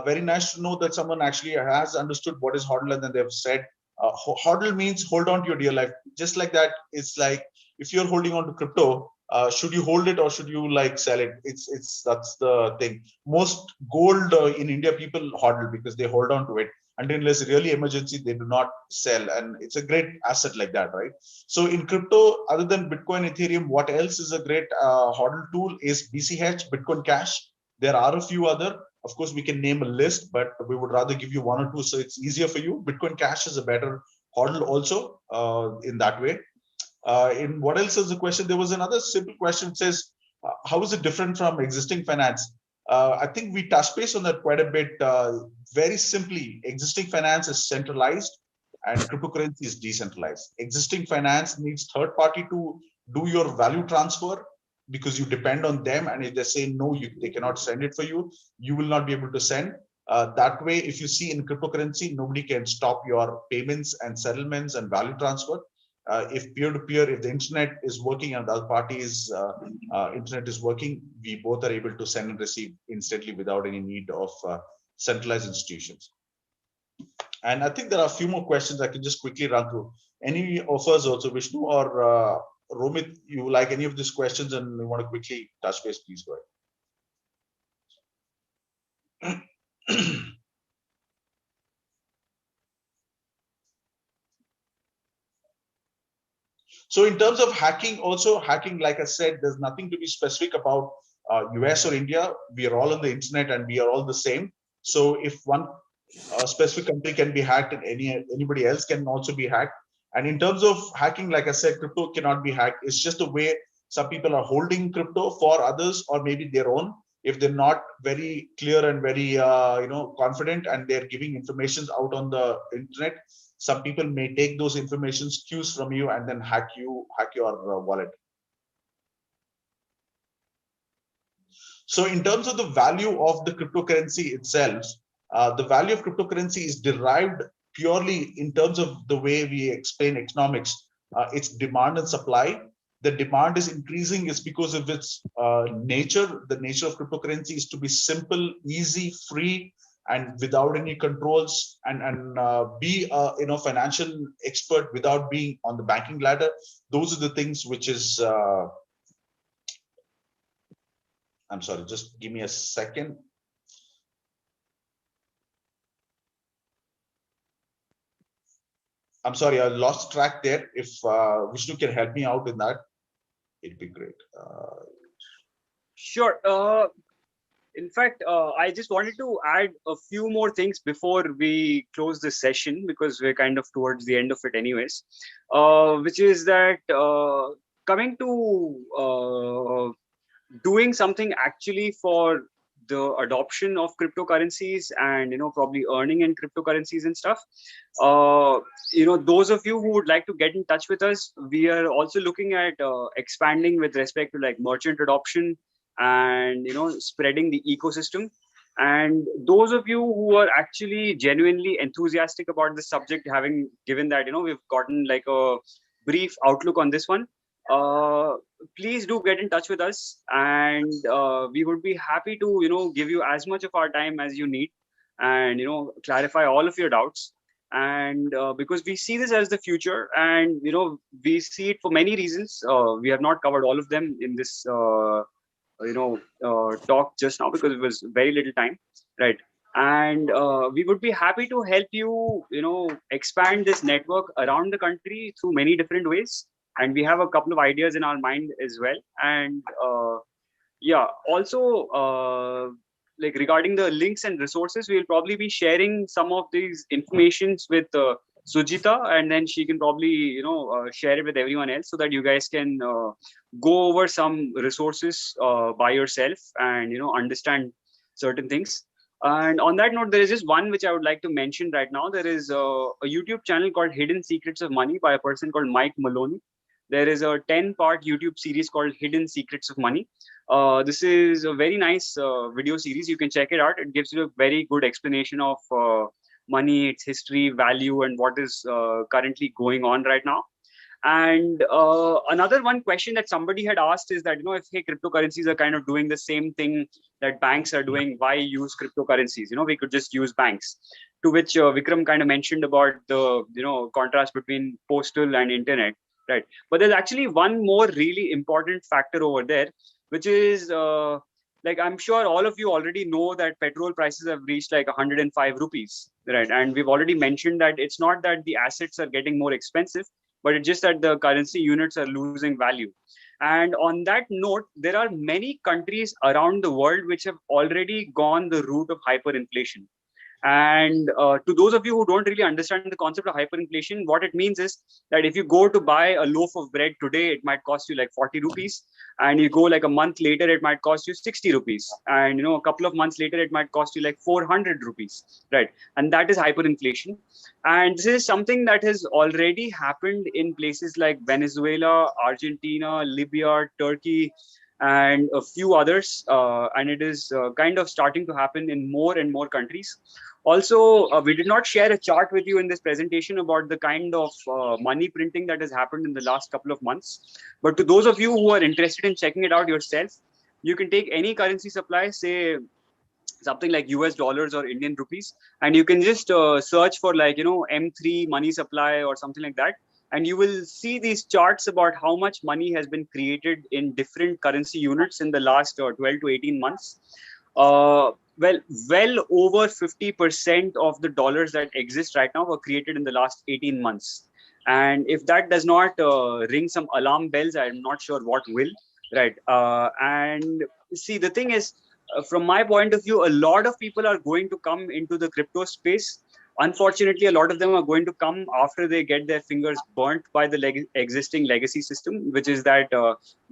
Very nice to know that someone actually has understood what is HODL, and then they've said HODL means hold on to your dear life. Just like that, it's like if you're holding on to crypto, should you hold it or should you like sell it? That's the thing. Most gold in India, people HODL because they hold on to it. And unless really emergency, they do not sell. And it's a great asset like that, right? So in crypto, other than Bitcoin, Ethereum, what else is a great HODL tool is BCH, Bitcoin Cash. There are a few other. Of course, we can name a list, but we would rather give you one or two so it's easier for you. Bitcoin Cash is a better hodl also in that way. In what else is the question? There was another simple question. It says, how is it different from existing finance? I think we touched base on that quite a bit. Very simply, existing finance is centralized and cryptocurrency is decentralized. Existing finance needs third party to do your value transfer because you depend on them. And if they say no, they cannot send it for you, you will not be able to send. That way, if you see in cryptocurrency, nobody can stop your payments and settlements and value transfer. If peer-to-peer, if the internet is working and the other party's internet is working, we both are able to send and receive instantly without any need of centralized institutions. And I think there are a few more questions I can just quickly run through. Any of us also, Vishnu or Romit, you like any of these questions and you want to quickly touch base, please go ahead. So in terms of hacking, also hacking, like I said, there's nothing to be specific about US or India. We are all on the internet and we are all the same. So if one specific country can be hacked, and anybody else can also be hacked. And in terms of hacking, like I said, crypto cannot be hacked. It's just a way some people are holding crypto for others or maybe their own. If they're not very clear and very confident and they're giving information out on the internet, some people may take those information cues from you and then hack your wallet. So in terms of the value of the cryptocurrency itself, the value of cryptocurrency is derived purely in terms of the way we explain economics. It's demand and supply. The demand is increasing is because of its nature. The nature of cryptocurrency is to be simple, easy, free, and without any controls, and be a financial expert without being on the banking ladder. Those are the things which is I'm sorry, just give me a second. I'm sorry, I lost track there. If Vishnu can help me out in that, it'd be great. Sure. In fact, I just wanted to add a few more things before we close this session, because we're kind of towards the end of it anyways, which is that coming to doing something actually for the adoption of cryptocurrencies and probably earning in cryptocurrencies and stuff. Those of you who would like to get in touch with us, we are also looking at expanding with respect to like merchant adoption and spreading the ecosystem. And those of you who are actually genuinely enthusiastic about this subject, having given that we've gotten like a brief outlook on this one, please do get in touch with us, and we would be happy to give you as much of our time as you need, and clarify all of your doubts. And because we see this as the future, and we see it for many reasons. We have not covered all of them in this talk just now because it was very little time, right? And we would be happy to help you expand this network around the country through many different ways. And we have a couple of ideas in our mind as well. And yeah, also like regarding the links and resources, we'll probably be sharing some of these informations with Sujita, and then she can probably share it with everyone else, so that you guys can go over some resources by yourself and understand certain things. And on that note, there is just one which I would like to mention right now. There is a YouTube channel called Hidden Secrets of Money by a person called Mike Maloney. There is a 10-part YouTube series called Hidden Secrets of Money. This is a very nice video series. You can check it out. It gives you a very good explanation of money, its history, value, and what is currently going on right now. And another one question that somebody had asked is that, if cryptocurrencies are kind of doing the same thing that banks are doing, why use cryptocurrencies? We could just use banks. To which Vikram kind of mentioned about the, contrast between postal and internet, right? But there's actually one more really important factor over there, which is like, I'm sure all of you already know that petrol prices have reached like 105 rupees, right? And we've already mentioned that it's not that the assets are getting more expensive, but it's just that the currency units are losing value. And on that note, there are many countries around the world which have already gone the route of hyperinflation. And to those of you who don't really understand the concept of hyperinflation, what it means is that if you go to buy a loaf of bread today, it might cost you like 40 rupees. And you go like a month later, it might cost you 60 rupees. And a couple of months later, it might cost you like 400 rupees, right? And that is hyperinflation. And this is something that has already happened in places like Venezuela, Argentina, Libya, Turkey, and a few others. And it is kind of starting to happen in more and more countries. Also, we did not share a chart with you in this presentation about the kind of money printing that has happened in the last couple of months. But to those of you who are interested in checking it out yourself, you can take any currency supply, say something like US dollars or Indian rupees, and you can just search for like, M3 money supply or something like that. And you will see these charts about how much money has been created in different currency units in the last 12 to 18 months. Uh, well, well over 50% of the dollars that exist right now were created in the last 18 months. And if that does not ring some alarm bells, I'm not sure what will, right? And see, the thing is, from my point of view, a lot of people are going to come into the crypto space. Unfortunately, a lot of them are going to come after they get their fingers burnt by the existing legacy system, which is that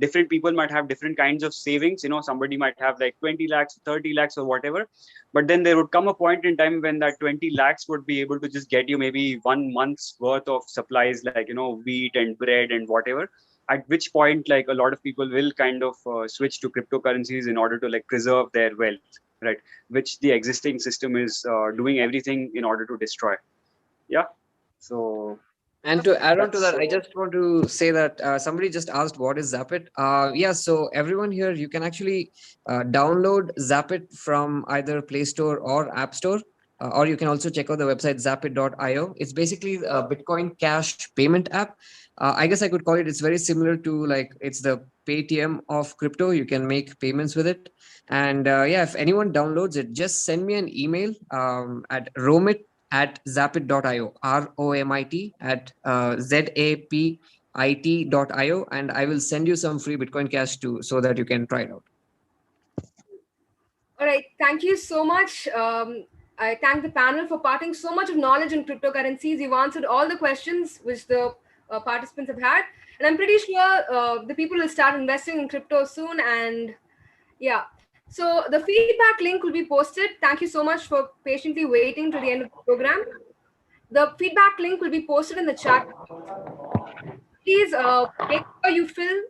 different people might have different kinds of savings. Somebody might have like 20 lakhs, 30 lakhs, or whatever. But then there would come a point in time when that 20 lakhs would be able to just get you maybe 1 month's worth of supplies, like, wheat and bread and whatever. At which point, like, a lot of people will kind of switch to cryptocurrencies in order to like preserve their wealth, right? Which the existing system is doing everything in order to destroy. Yeah. So. And to add on to That's that, I just want to say that somebody just asked what is Zapit. Yeah, so everyone here, you can actually download Zapit from either Play Store or App Store, or you can also check out the website zapit.io. It's basically a Bitcoin Cash payment app. I guess I could call it, it's very similar to like, it's the Paytm of crypto. You can make payments with it. And yeah, if anyone downloads it, just send me an email at romit@zapit.io, ROMIT at ZAPIT.io, and I will send you some free Bitcoin Cash too, so that you can try it out. All right, thank you so much. I thank the panel for parting so much of knowledge in cryptocurrencies. You've answered all the questions which the participants have had, and I'm pretty sure the people will start investing in crypto soon. And yeah, so the feedback link will be posted. Thank you so much for patiently waiting to the end of the program. The feedback link will be posted in the chat. Please make sure you fill.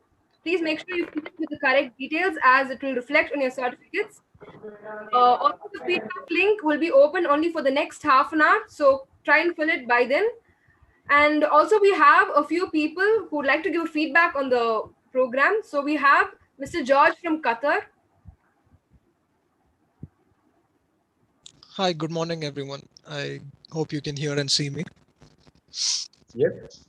Please make sure you fill it with the correct details, as it will reflect on your certificates. Also, the feedback link will be open only for the next half an hour, so try and fill it by then. And also, we have a few people who would like to give feedback on the program. So we have Mr. George from Qatar. Hi, good morning, everyone. I hope you can hear and see me. Yes.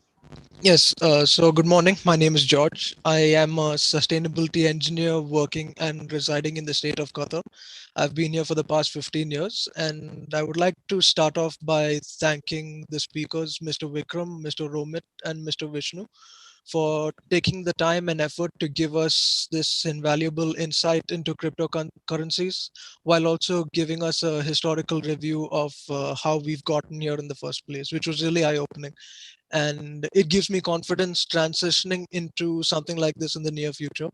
Yes, so good morning. My name is George. I am a sustainability engineer working and residing in the state of Qatar. I've been here for the past 15 years, and I would like to start off by thanking the speakers, Mr. Vikram, Mr. Romit, and Mr. Vishnu, for taking the time and effort to give us this invaluable insight into cryptocurrencies, while also giving us a historical review of how we've gotten here in the first place, which was really eye-opening. And it gives me confidence transitioning into something like this in the near future.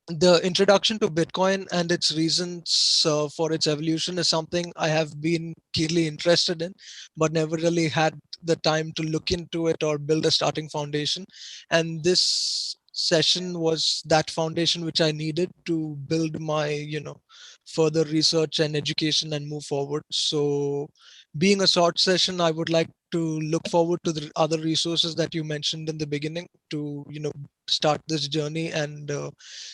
The introduction to Bitcoin and its reasons for its evolution is something I have been keenly interested in, but never really had the time to look into it or build a starting foundation. And this session was that foundation which I needed to build my, further research and education and move forward. So being a short session, I would like to look forward to the other resources that you mentioned in the beginning to, start this journey and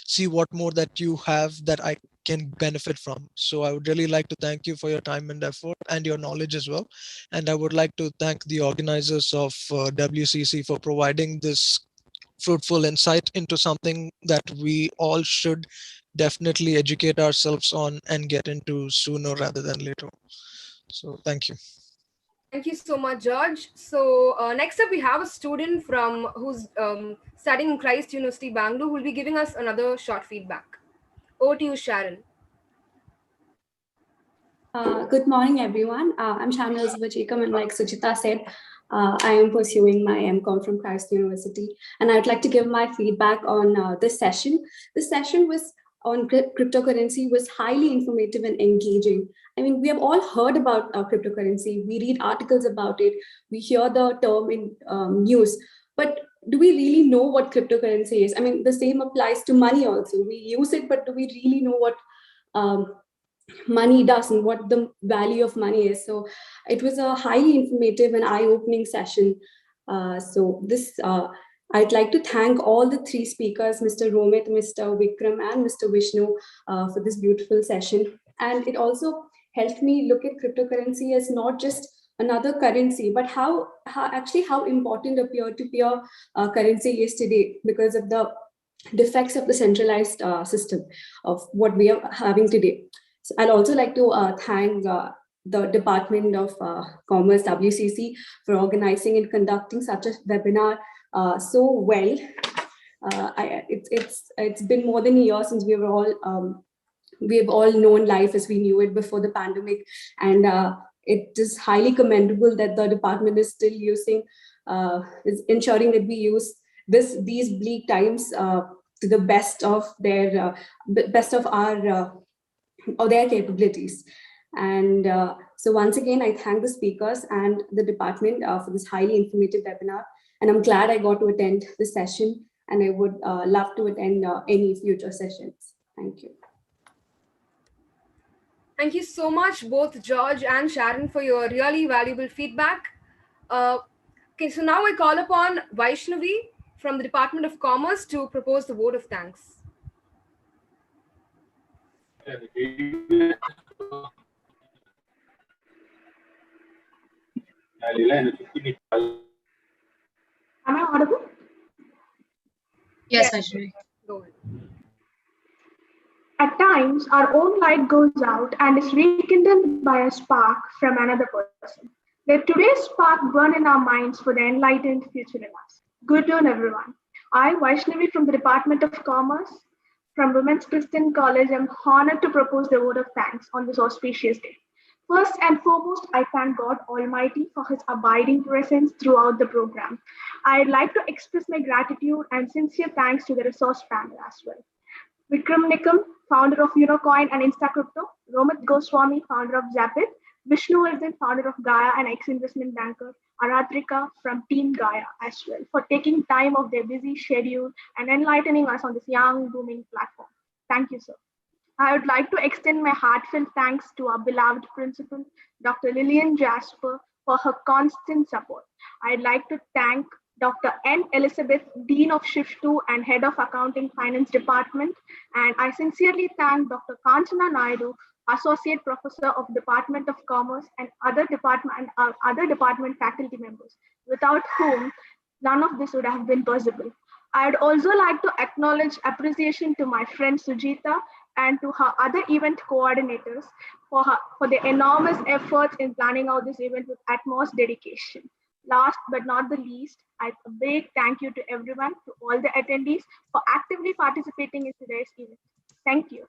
see what more that you have that I can benefit from. So I would really like to thank you for your time and effort and your knowledge as well. And I would like to thank the organizers of WCC for providing this fruitful insight into something that we all should definitely educate ourselves on and get into sooner rather than later. So thank you. Thank you so much, George. So next up, we have a student from who's studying in Christ University, Bangalore, who will be giving us another short feedback. Over to you, Sharon. Good morning, everyone. I'm Shamil Elizabeth, and like Suchita said, I am pursuing my MCom from Christ University, and I'd like to give my feedback on this session. This session was on cryptocurrency was highly informative and engaging. I mean, we have all heard about cryptocurrency. We read articles about it. We hear the term in news, but do we really know what cryptocurrency is? I mean, the same applies to money also. We use it, but do we really know what um, money does and what the value of money is? So it was a highly informative and eye-opening session. I'd like to thank all the three speakers, Mr. Romit, Mr. Vikram, and Mr. Vishnu, for this beautiful session. And it also helped me look at cryptocurrency as not just another currency, but how important a peer-to-peer currency is today because of the defects of the centralized system of what we are having today. So I'd also like to thank the Department of Commerce, WCC, for organizing and conducting such a webinar so well. It's been more than a year since we have all known life as we knew it before the pandemic, and it is highly commendable that the department is still is ensuring that we use these bleak times to the best of their capabilities. And so once again, I thank the speakers and the department for this highly informative webinar. And I'm glad I got to attend this session, and I would love to attend any future sessions. Thank you. Thank you so much, both George and Sharon, for your really valuable feedback. Okay, so now I call upon Vaishnavi from the Department of Commerce to propose the vote of thanks. Am I audible? Yes, Vaishnavi. Go ahead. At times, our own light goes out and is rekindled by a spark from another person. Let today's spark burn in our minds for the enlightened future in us. Good dawn, everyone. I, Vaishnavi from the Department of Commerce, from Women's Christian College, am honored to propose the vote of thanks on this auspicious day. First and foremost, I thank God Almighty for His abiding presence throughout the program. I'd like to express my gratitude and sincere thanks to the resource panel as well. Vikram Nikam, founder of Unocoin and InstaCrypto, Romit Goswami, founder of Dept, Vishnu Vardhan, founder of Gaia and ex-investment banker, Aradrika from Team Gaia as well, for taking time of their busy schedule and enlightening us on this young, booming platform. Thank you, sir. I would like to extend my heartfelt thanks to our beloved principal, Dr. Lillian Jasper, for her constant support. I'd like to thank Dr. N. Elizabeth, Dean of Shift 2 and Head of Accounting Finance Department. And I sincerely thank Dr. Kanchana Naidu, Associate Professor of Department of Commerce and other department faculty members, without whom none of this would have been possible. I'd also like to acknowledge appreciation to my friend Sujita and to her other event coordinators for their enormous efforts in planning out this event with utmost dedication. Last but not the least, a big thank you to everyone, to all the attendees for actively participating in today's event. Thank you.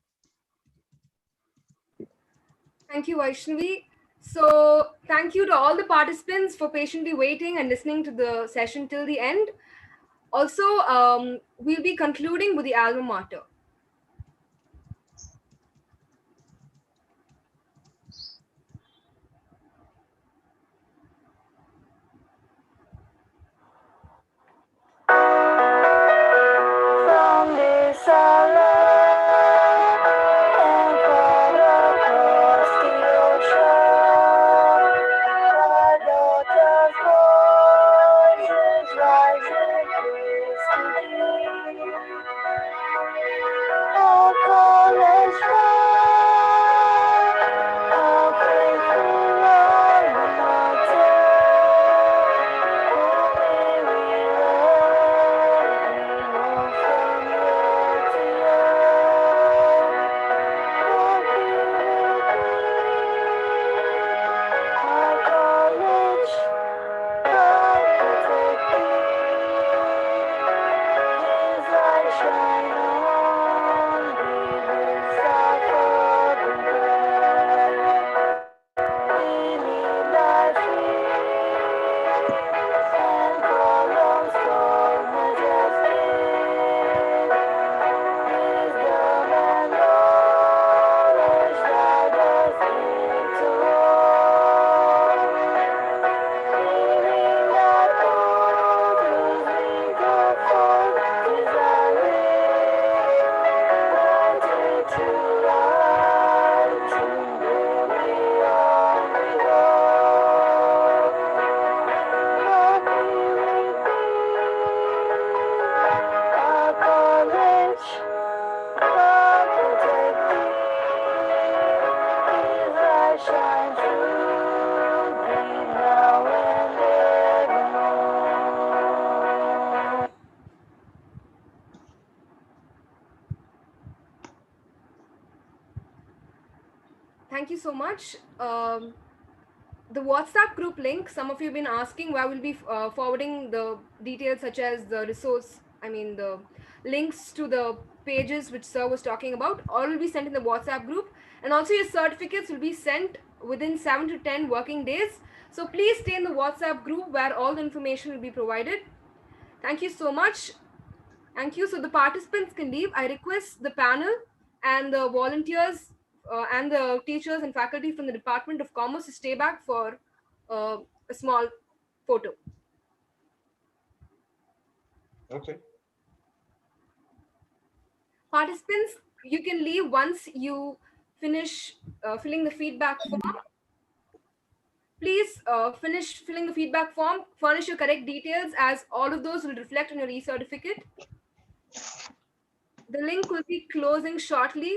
Thank you, Vaishnavi. So thank you to all the participants for patiently waiting and listening to the session till the end. Also, we'll be concluding with the alma mater. From this island and far across the ocean, our daughter's voices rise in praise to thee. Thank you so much. The WhatsApp group link, some of you have been asking where we'll be forwarding the details such as the resource, the links to the pages which sir was talking about, all will be sent in the WhatsApp group. And also your certificates will be sent within 7 to 10 working days. So please stay in the WhatsApp group where all the information will be provided. Thank you so much. Thank you. So the participants can leave. I request the panel and the volunteers and the teachers and faculty from the Department of Commerce to stay back for a small photo. Okay. Participants, you can leave once you finish filling the feedback form. Please finish filling the feedback form, furnish your correct details as all of those will reflect on your e-certificate. The link will be closing shortly.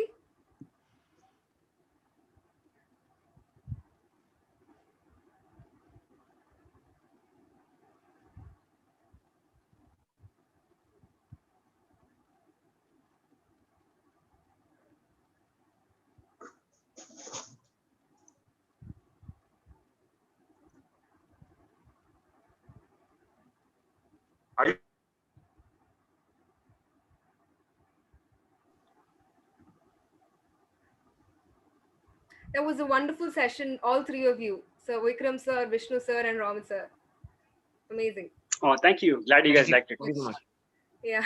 That was a wonderful session, all three of you. Sir Vikram sir, Vishnu sir, and Raman sir. Amazing. Oh, thank you. Glad you guys liked it. Thank you so much. Yeah.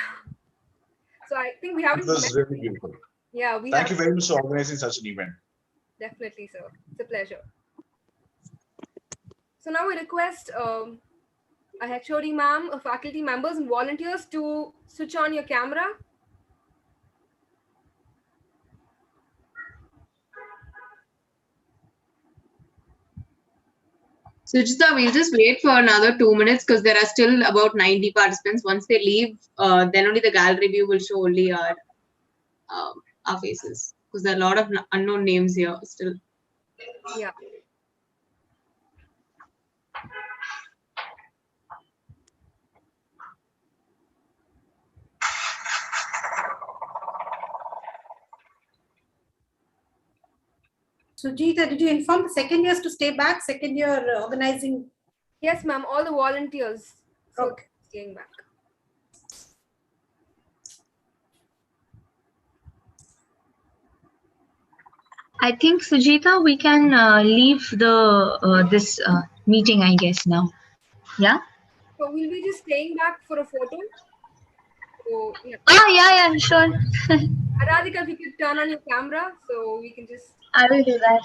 So I think we have. It was really beautiful. Yeah, we Thank have. you very much for organizing such an event. Definitely, sir. It's a pleasure. So now we request a HOD ma'am, faculty members, and volunteers to switch on your camera. Sujita, we'll just wait for another 2 minutes because there are still about 90 participants. Once they leave, then only the gallery view will show only our faces because there are a lot of unknown names here still. Yeah. Sujita, did you inform the second years to stay back? Second year organizing? Yes, ma'am. All the volunteers. So okay. Staying back. I think, Sujita, we can leave the this meeting, I guess, now. Yeah? So we'll be just staying back for a photo. So, yeah. Oh, yeah, sure. Aradhika, if you could turn on your camera so we can just... I will do that.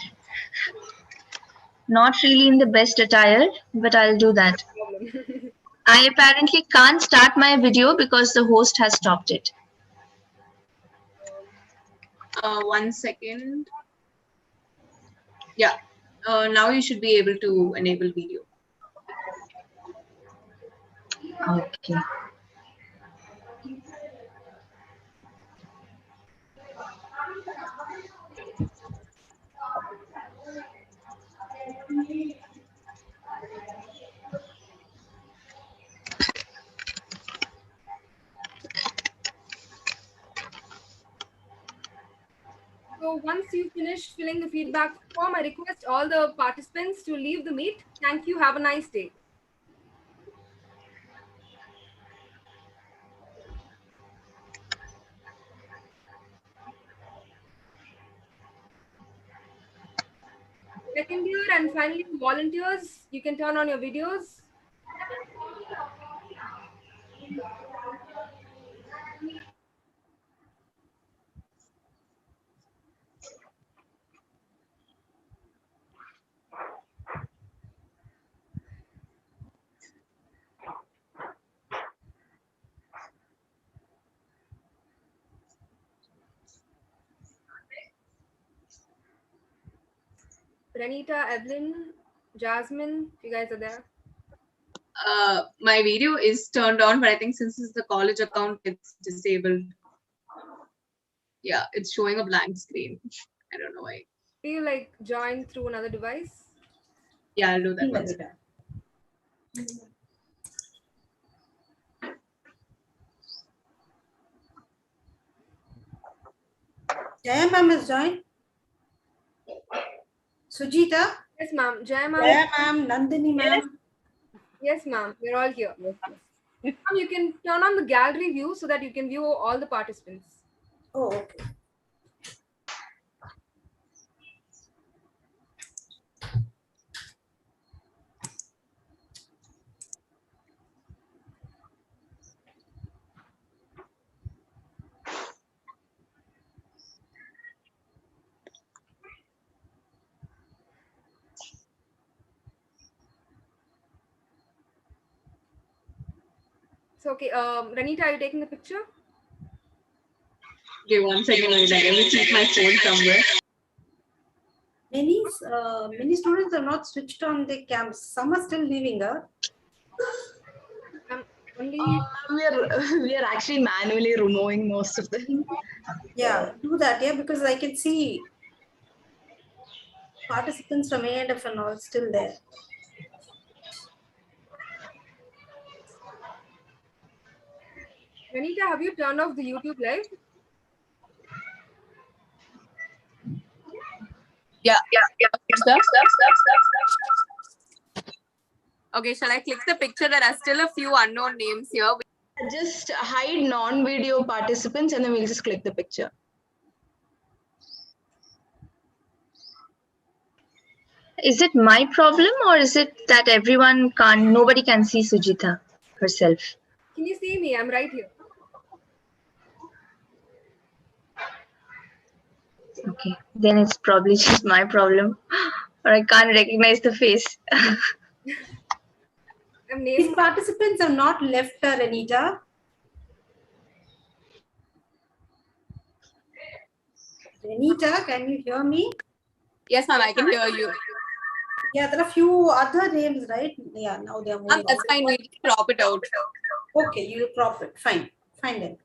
Not really in the best attire, but I'll do that. I apparently can't start my video because the host has stopped it. 1 second. Yeah. Now you should be able to enable video. Okay. So once you finish filling the feedback form, I request all the participants to leave the meet. Thank you. Have a nice day. Second year and finally volunteers, you can turn on your videos. Renita, Evelyn, Jasmine, if you guys are there. My video is turned on, but I think since it's the college account, it's disabled. Yeah, it's showing a blank screen. I don't know why. Do you like join through another device? Yeah, I'll do that. Jaya ma'am is joined. Sujita? Yes, ma'am. Jaya, ma'am. Jaya, ma'am. Nandini, ma'am. Yes, ma'am. We're all here. Ma'am, you can turn on the gallery view so that you can view all the participants. Oh, okay. So, okay, Ranita, are you taking the picture? Okay, one second. Let me keep my phone somewhere. Many students are not switched on the cams. Some are still leaving her. Only we are actually manually removing most of them. Yeah, do that. Yeah, because I can see participants from A&F and all still there. Ranita, have you turned off the YouTube live? Yeah. Okay, shall I click the picture? There are still a few unknown names here. Just hide non-video participants and then we'll just click the picture. Is it my problem or is it that nobody can see Sujita herself? Can you see me? I'm right here. Okay, then it's probably just my problem or I can't recognize the face. These participants have not left her, Anita. Anita, can you hear me? Yes, ma'am, I can hear you. Yeah, there are a few other names, right? Yeah, now they are moving. That's fine. We'll crop it out. Okay, you crop it. Fine. Fine then.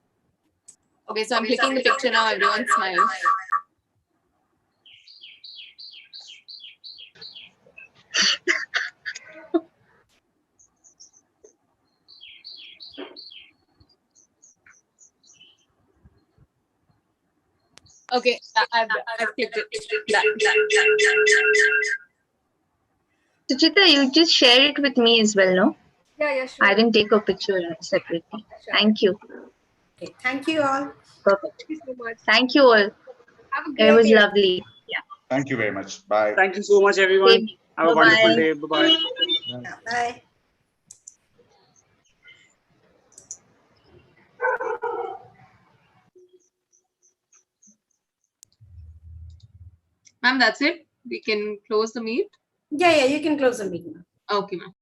Okay, so I'm clicking the picture now. Everyone smiles. Okay, I've clicked it. Sujita, you just share it with me as well, no? Yeah, sure. I didn't take a picture separately. Sure. Thank you. Okay, thank you all. Perfect. Thank you so much. Thank you all. Have a great It was day. lovely. Yeah. Thank you very much. Bye. Thank you so much, everyone. Have a wonderful day. Bye-bye. Yeah, bye. Ma'am, that's it. We can close the meet. Yeah, you can close the meeting. Okay, ma'am.